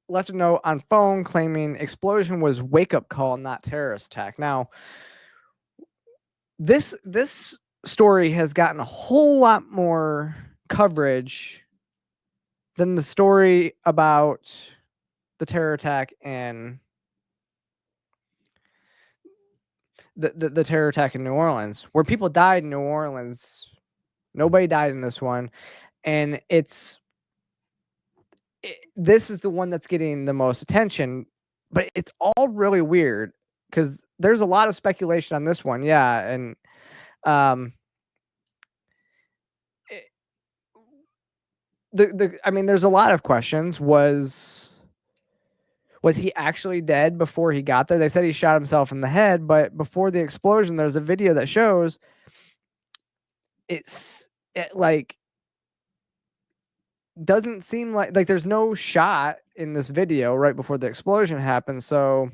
left a note on phone claiming explosion was wake-up call, not terrorist attack. Now, this story has gotten a whole lot more coverage than the story about the terror attack and the terror attack in New Orleans, where people died in New Orleans. Nobody died in this one, and this is the one that's getting the most attention, but it's all really weird because there's a lot of speculation on this one. Yeah, and I mean, there's a lot of questions. Was he actually dead before he got there? They said he shot himself in the head, but before the explosion, there's a video that shows it like doesn't seem like there's no shot in this video right before the explosion happened. So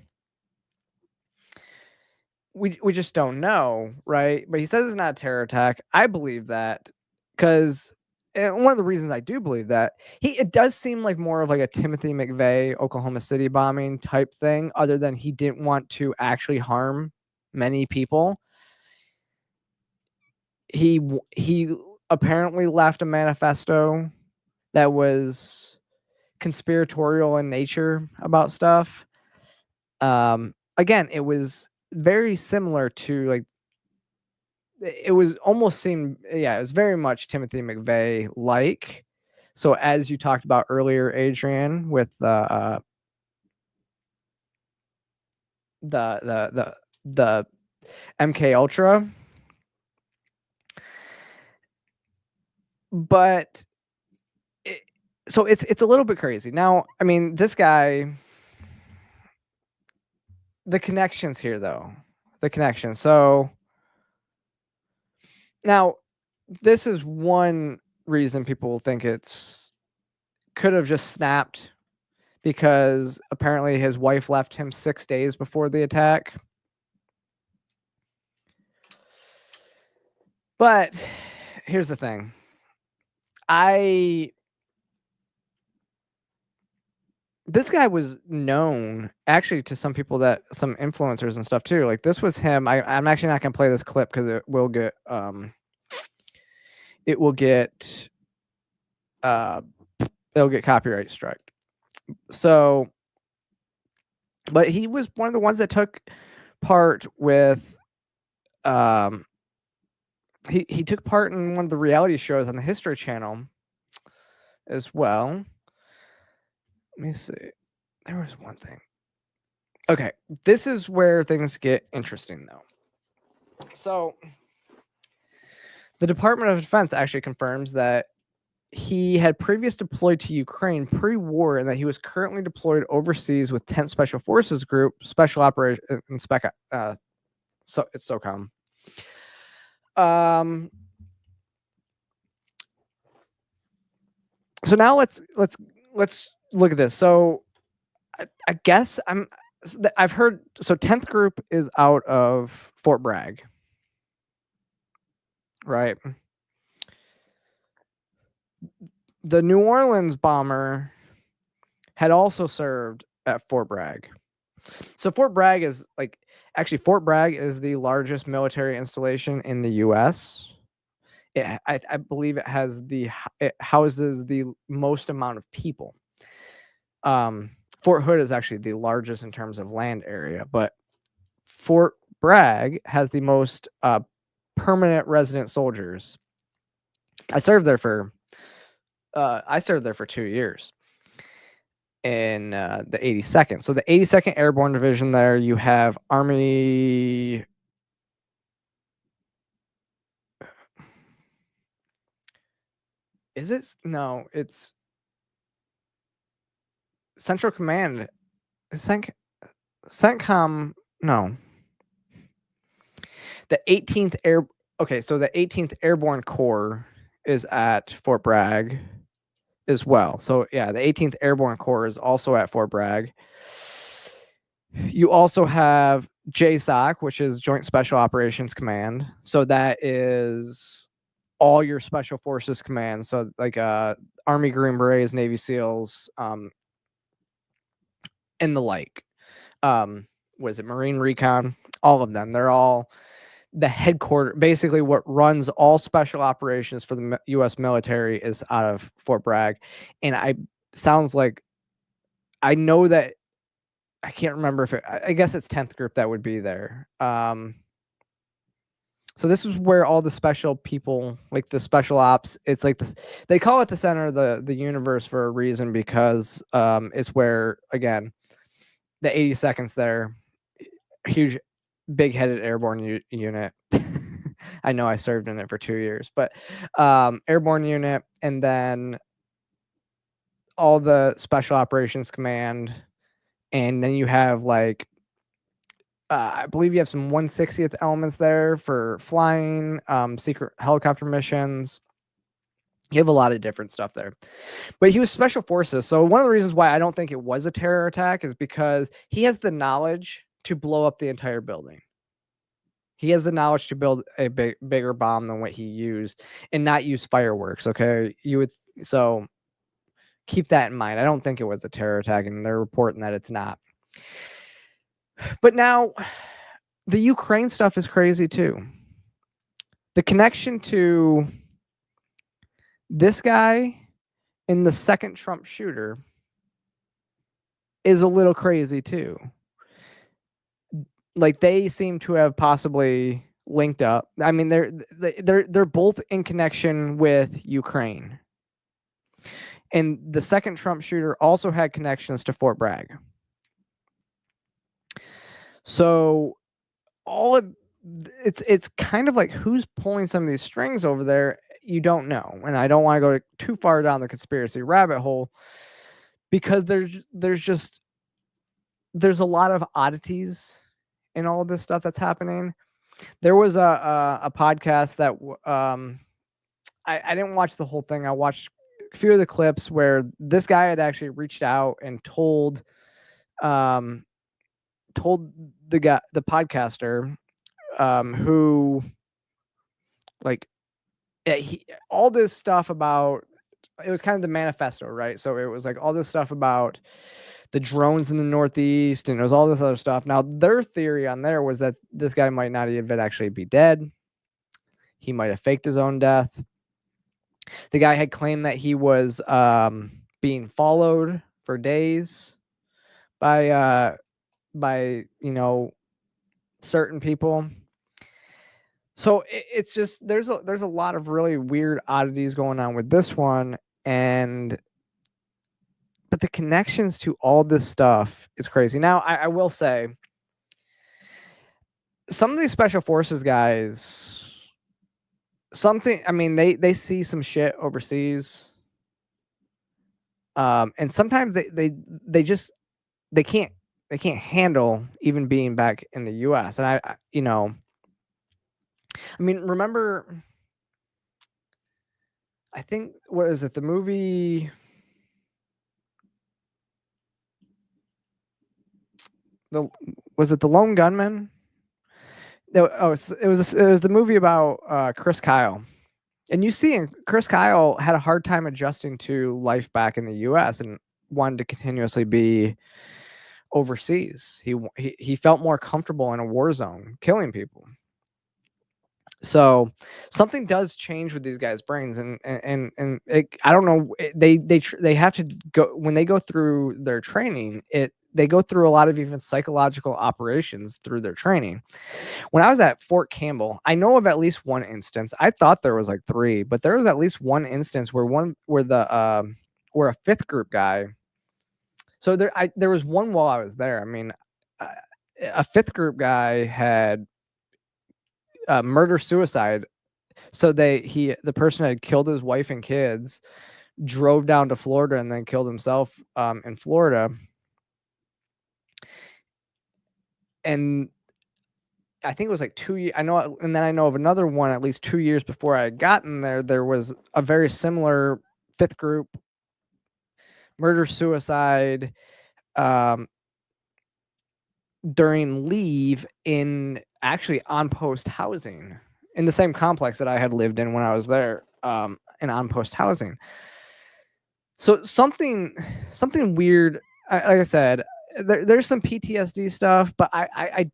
we just don't know, right? But he says it's not a terror attack. I believe that because one of the reasons I do believe that it does seem like more of like a Timothy McVeigh Oklahoma City bombing type thing, other than he didn't want to actually harm many people. He apparently left a manifesto that was conspiratorial in nature about stuff. Again, it was very similar to like, it was almost seemed, yeah, it was very much Timothy McVeigh like. So as you talked about earlier, Adrian, with the MK Ultra, but so it's a little bit crazy. Now, I mean, this guy, the connections here though, the connection. So now this is one reason people think it's could have just snapped, because apparently his wife left him 6 days before the attack. But here's the thing. This guy was known actually to some people, that some influencers and stuff too. Like, this was him. I'm actually not gonna play this clip because it will get it'll get copyright struck. So, but he was one of the ones that took part with he took part in one of the reality shows on the History Channel as well. Let me see. There was one thing. Okay, this is where things get interesting though. So the Department of Defense actually confirms that he had previously deployed to Ukraine pre-war, and that he was currently deployed overseas with 10th Special Forces Group, Special Operation and so it's SOCOM. So now let's look at this. So I guess I've heard, so 10th Group is out of Fort Bragg, right? The New Orleans bomber had also served at Fort Bragg. So Fort Bragg is Fort Bragg is the largest military installation in the U.S. I believe it houses the most amount of people. Fort Hood is actually the largest in terms of land area, but Fort Bragg has the most permanent resident soldiers. I served there for 2 years in the 82nd. So the 82nd Airborne Division there, you have Army. Is it? No, it's Central Command. CENTCOM. No. The 18th Air. Okay, so the 18th Airborne Corps is at Fort Bragg as well. So yeah, the 18th Airborne Corps is also at Fort Bragg. You also have JSOC, which is Joint Special Operations Command. So that is all your Special Forces commands. So like Army Green Berets, Navy SEALs, and the like. Was it Marine Recon? All of them. They're all the headquarters. Basically, what runs all special operations for the U.S. military is out of Fort Bragg. And sounds like, I know that, I can't remember if I guess it's 10th Group that would be there. So this is where all the special people, like the special ops, it's like this, they call it the center of the universe for a reason, because it's where, again, the 82nd's there, huge, big-headed airborne unit. I know I served in it for 2 years, but airborne unit, and then all the Special Operations Command, and then you have like I believe you have some 160th elements there for flying, secret helicopter missions. You have a lot of different stuff there. But he was Special Forces. So one of the reasons why I don't think it was a terror attack is because he has the knowledge to blow up the entire building. He has the knowledge to build a bigger bomb than what he used, and not use fireworks. Okay. So keep that in mind. I don't think it was a terror attack, and they're reporting that it's not. But now the Ukraine stuff is crazy too. The connection to this guy and the second Trump shooter is a little crazy too. Like they seem to have possibly linked up. I mean, they're both in connection with Ukraine. And the second Trump shooter also had connections to Fort Bragg. So it's kind of like who's pulling some of these strings over there, you don't know. And I don't want to go too far down the conspiracy rabbit hole because there's a lot of oddities in all of this stuff that's happening. There was a podcast that I didn't watch the whole thing. I watched a few of the clips where this guy had actually reached out and told the podcaster who like all this stuff about, it was kind of the manifesto, right? So it was like all this stuff about the drones in the Northeast, and it was all this other stuff. Now their theory on there was that this guy might not even actually be dead. He might have faked his own death. The guy had claimed that he was being followed for days by certain people. So it's just there's a lot of really weird oddities going on with this one, but the connections to all this stuff is crazy. Now I will say some of these special forces guys, they see some shit overseas, and sometimes they can't handle even being back in the U.S. And remember, I think, what is it? The movie, was it The Lone Gunman? No, it was the movie about Chris Kyle. And you see, Chris Kyle had a hard time adjusting to life back in the U.S. and wanted to continuously be overseas. He felt more comfortable in a war zone, killing people. So something does change with these guys' brains, and I don't know. They have to go when they go through their training. They go through a lot of even psychological operations through their training. When I was at Fort Campbell, I know of at least one instance. I thought there was like 3, but there was at least one instance where a fifth group guy. So there was one while I was there. I mean, a fifth group guy had murder suicide. So the person had killed his wife and kids, drove down to Florida, and then killed himself in Florida. And I think it was like 2 years. I know of another one at least 2 years before I had gotten there. There was a very similar fifth group murder suicide during leave in actually on-post housing in the same complex that I had lived in when I was there, in on-post housing. So something weird. Like I said, there's some PTSD stuff, but I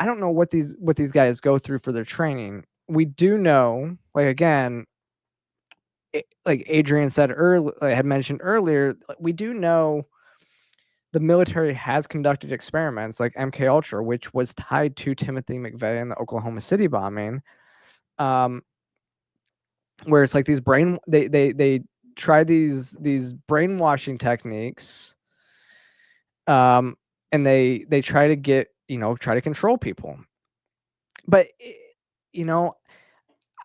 don't know what these guys go through for their training. We do know, like, again, like Adrian said earlier, I had mentioned earlier, we do know the military has conducted experiments like MK Ultra, which was tied to Timothy McVeigh and the Oklahoma City bombing, where it's like they try these brainwashing techniques, and they try to try to control people. But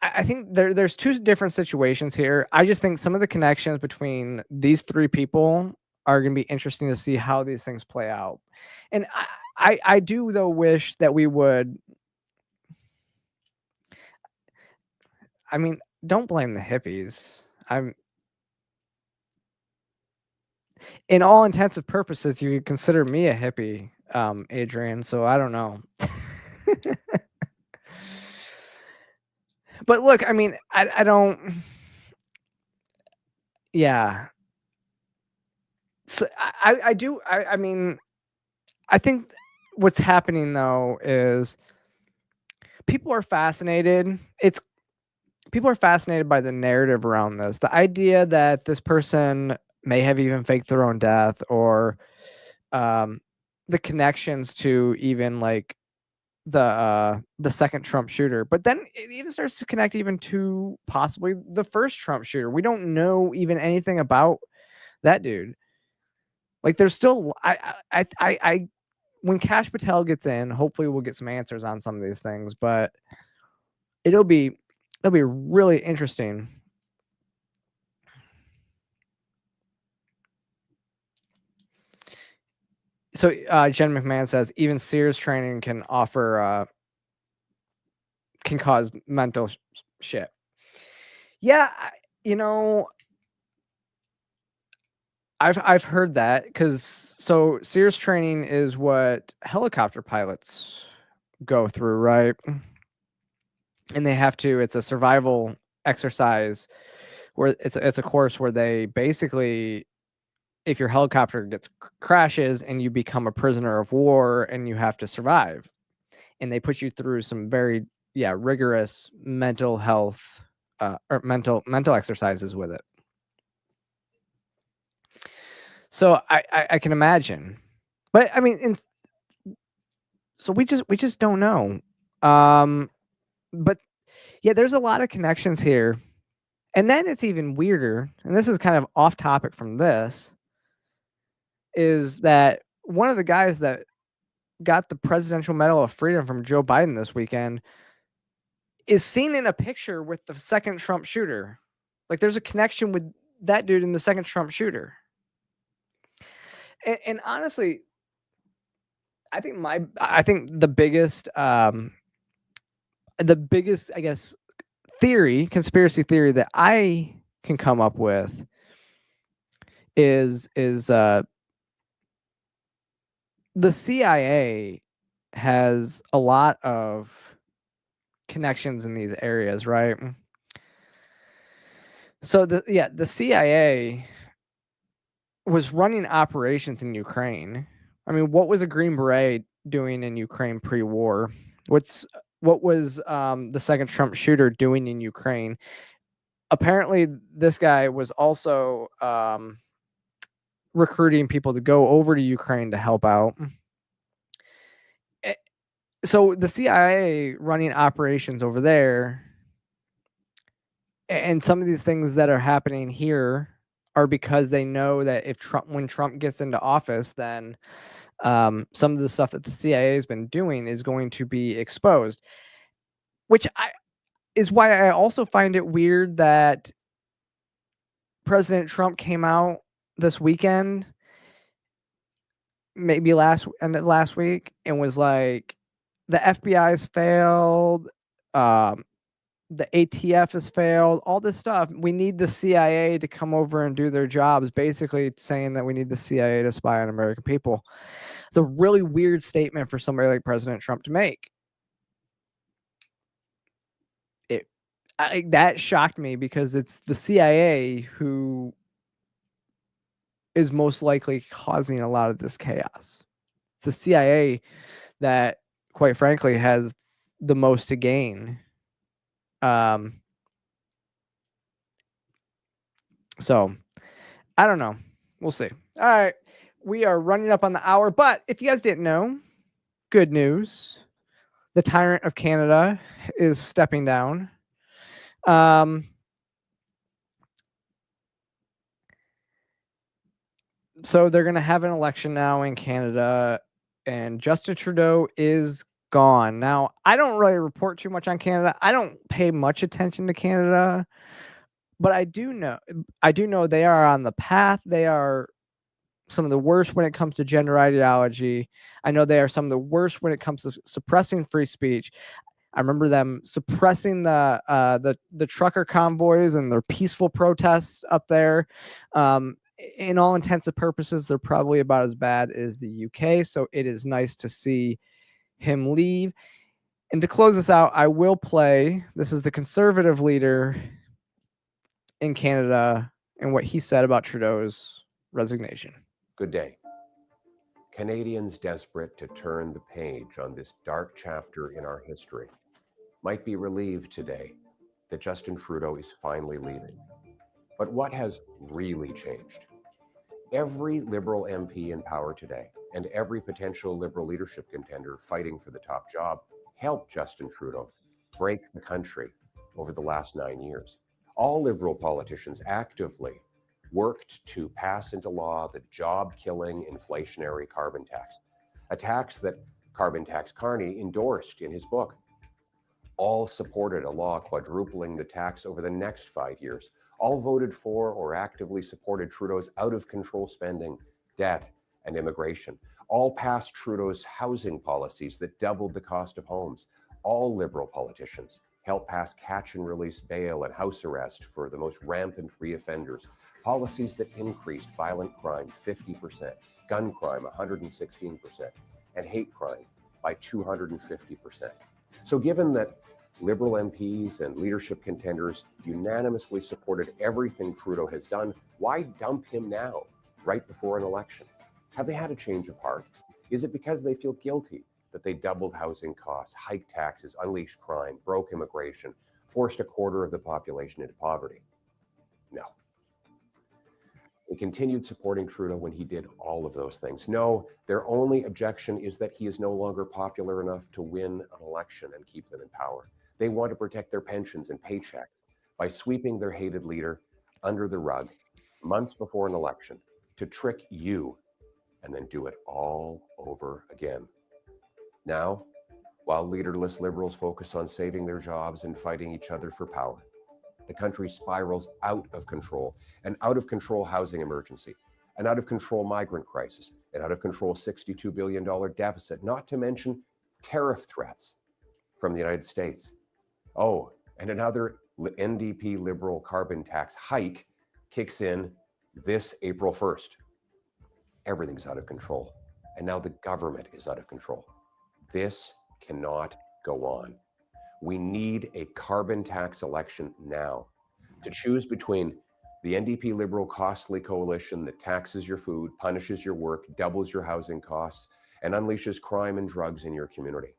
I think there's 2 different situations here. I just think some of the connections between these 3 people are going to be interesting to see how these things play out. And I do, though, wish that we would. I mean, don't blame the hippies. In all intents and purposes, you consider me a hippie, Adrian. So I don't know. But look, I mean, I don't. Yeah. So I mean, I think what's happening though is people are fascinated. People are fascinated by the narrative around this. The idea that this person may have even faked their own death, or the connections to even like the second Trump shooter. But then it even starts to connect even to possibly the first Trump shooter. We don't know even anything about that dude. Like there's still I when Kash Patel gets in, hopefully we'll get some answers on some of these things, but it'll be really interesting. So Jen McMahon says even Sears training can offer can cause mental shit. Yeah, you know, I've heard that, because so Sears training is what helicopter pilots go through, right? And they have to. It's a survival exercise where it's a course where they basically, if your helicopter crashes and you become a prisoner of war and you have to survive, and they put you through some very rigorous mental health or mental exercises with it. So I can imagine, but I mean, so we just don't know. But yeah, there's a lot of connections here, and then it's even weirder. And this is kind of off topic from this. Is that one of the guys that got the Presidential Medal of Freedom from Joe Biden this weekend is seen in a picture with the second Trump shooter. Like there's a connection with that dude and the second Trump shooter. And honestly, I think the biggest, I guess, conspiracy theory that I can come up with is the CIA has a lot of connections in these areas, right? So the CIA was running operations in Ukraine. I mean, what was a Green Beret doing in Ukraine pre-war? What was the second Trump shooter doing in Ukraine? Apparently, this guy was also recruiting people to go over to Ukraine to help out. So the CIA running operations over there, and some of these things that are happening here are because they know that when Trump gets into office, then some of the stuff that the CIA has been doing is going to be exposed, which is why I also find it weird that President Trump came out this weekend, maybe last week, and was like, the FBI's failed, the ATF has failed, all this stuff. We need the CIA to come over and do their jobs, basically saying that we need the CIA to spy on American people. It's a really weird statement for somebody like President Trump to make. That shocked me, because it's the CIA who is most likely causing a lot of this chaos. It's the CIA that, quite frankly, has the most to gain. So I don't know. We'll see. All right. We are running up on the hour, but if you guys didn't know, good news. The tyrant of Canada is stepping down. So they're going to have an election now in Canada, and Justin Trudeu is gone. Now, I don't really report too much on Canada. I don't pay much attention to Canada, but I do know they are on the path. They are some of the worst when it comes to gender ideology. I know they are some of the worst when it comes to suppressing free speech. I remember them suppressing the trucker convoys and their peaceful protests up there. In all intents and purposes, they're probably about as bad as the UK. So it is nice to see him leave. And to close this out, I will play. This is the Conservative leader in Canada and what he said about Trudeau's resignation. Good day. Canadians desperate to turn the page on this dark chapter in our history might be relieved today that Justin Trudeau is finally leaving. But what has really changed? Every Liberal MP in power today and every potential Liberal leadership contender fighting for the top job helped Justin Trudeau break the country over the last 9 years. All Liberal politicians actively worked to pass into law the job-killing inflationary carbon tax, a tax that Carbon Tax Carney endorsed in his book. All supported a law quadrupling the tax over the next 5 years. All voted for or actively supported Trudeau's out-of-control spending, debt, and immigration. All passed Trudeau's housing policies that doubled the cost of homes. All Liberal politicians helped pass catch-and-release bail and house arrest for the most rampant reoffenders, policies that increased violent crime 50%, gun crime 116%, and hate crime by 250%. So given that Liberal MPs and leadership contenders unanimously supported everything Trudeau has done, why dump him now, right before an election? Have they had a change of heart? Is it because they feel guilty that they doubled housing costs, hiked taxes, unleashed crime, broke immigration, forced a quarter of the population into poverty? No. They continued supporting Trudeau when he did all of those things. No, their only objection is that he is no longer popular enough to win an election and keep them in power. They want to protect their pensions and paycheck by sweeping their hated leader under the rug months before an election to trick you and then do it all over again. Now, while leaderless Liberals focus on saving their jobs and fighting each other for power, the country spirals out of control, an out-of-control housing emergency, an out-of-control migrant crisis, an out-of-control $62 billion deficit, not to mention tariff threats from the United States. Oh, and another NDP Liberal carbon tax hike kicks in this April 1st. Everything's out of control, and now the government is out of control. This cannot go on. We need a carbon tax election now to choose between the NDP Liberal costly coalition that taxes your food, punishes your work, doubles your housing costs, and unleashes crime and drugs in your community,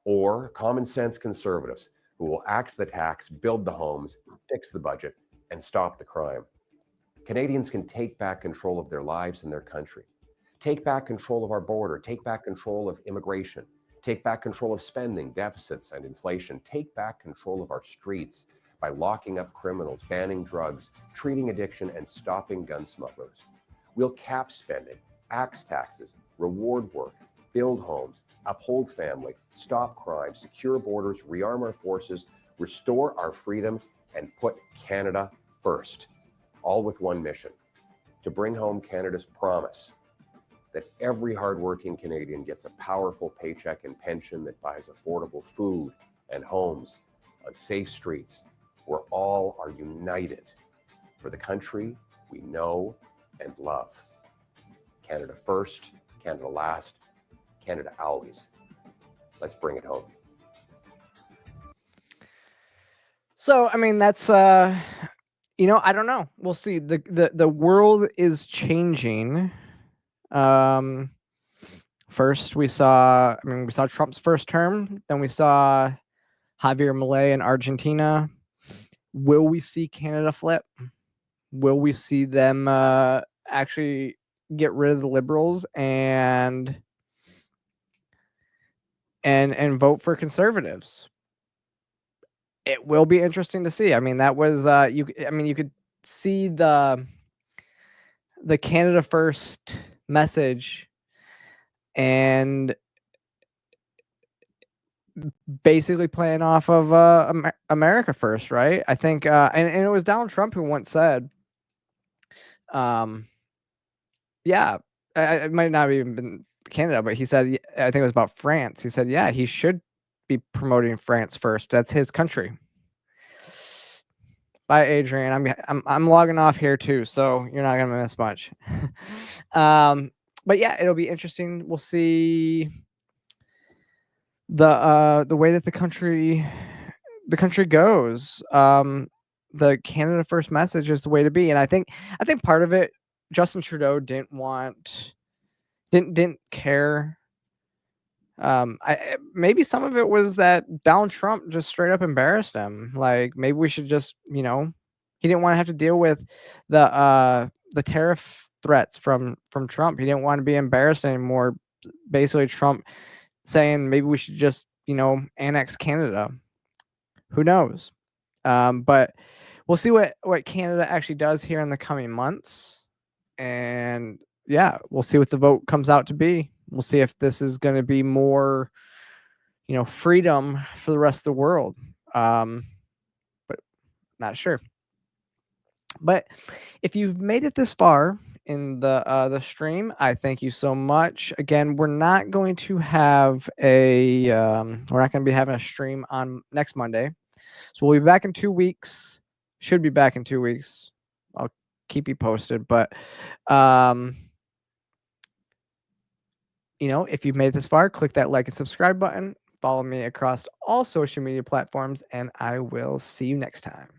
or common sense conservatives who will axe the tax, build the homes, fix the budget, and stop the crime. Canadians can take back control of their lives and their country, take back control of our border, take back control of immigration, take back control of spending, deficits, and inflation. Take back control of our streets by locking up criminals, banning drugs, treating addiction, and stopping gun smugglers. We'll cap spending, axe taxes, reward work, build homes, uphold family, stop crime, secure borders, rearm our forces, restore our freedom, and put Canada first. All with one mission: to bring home Canada's promise that every hardworking Canadian gets a powerful paycheck and pension that buys affordable food and homes on safe streets where all are united for the country we know and love. Canada first, Canada last, Canada always. Let's bring it home. So, I mean, that's I don't know. We'll see. The world is changing. First we saw Trump's first term, then we saw Javier Milei in Argentina. Will we see Canada flip? Will we see them actually get rid of the Liberals and vote for Conservatives? It will be interesting to see. I mean, that was you could see the Canada First message and basically playing off of America First, right? I think, and it was Donald Trump who once said, yeah, it might not have even been Canada, but he said, I think it was about France. He said, yeah, he should be promoting France first. That's his country. Bye, Adrian. I'm logging off here too, so you're not gonna miss much. But yeah, it'll be interesting. We'll see the way that the country goes. The Canada First message is the way to be, and I think part of it, Justin Trudeau didn't care Maybe some of it was that Donald Trump just straight up embarrassed him. Like maybe we should just, he didn't want to have to deal with the tariff threats from Trump. He didn't want to be embarrassed anymore. Basically, Trump saying maybe we should just, annex Canada. Who knows? But we'll see what Canada actually does here in the coming months. And yeah, we'll see what the vote comes out to be. We'll see if this is going to be more, freedom for the rest of the world. But not sure. But if you've made it this far in the stream, I thank you so much. Again, we're not going to have a stream on next Monday. So we'll be back in 2 weeks. Should be back in 2 weeks. I'll keep you posted. But if you've made it this far, click that like and subscribe button. Follow me across all social media platforms, and I will see you next time.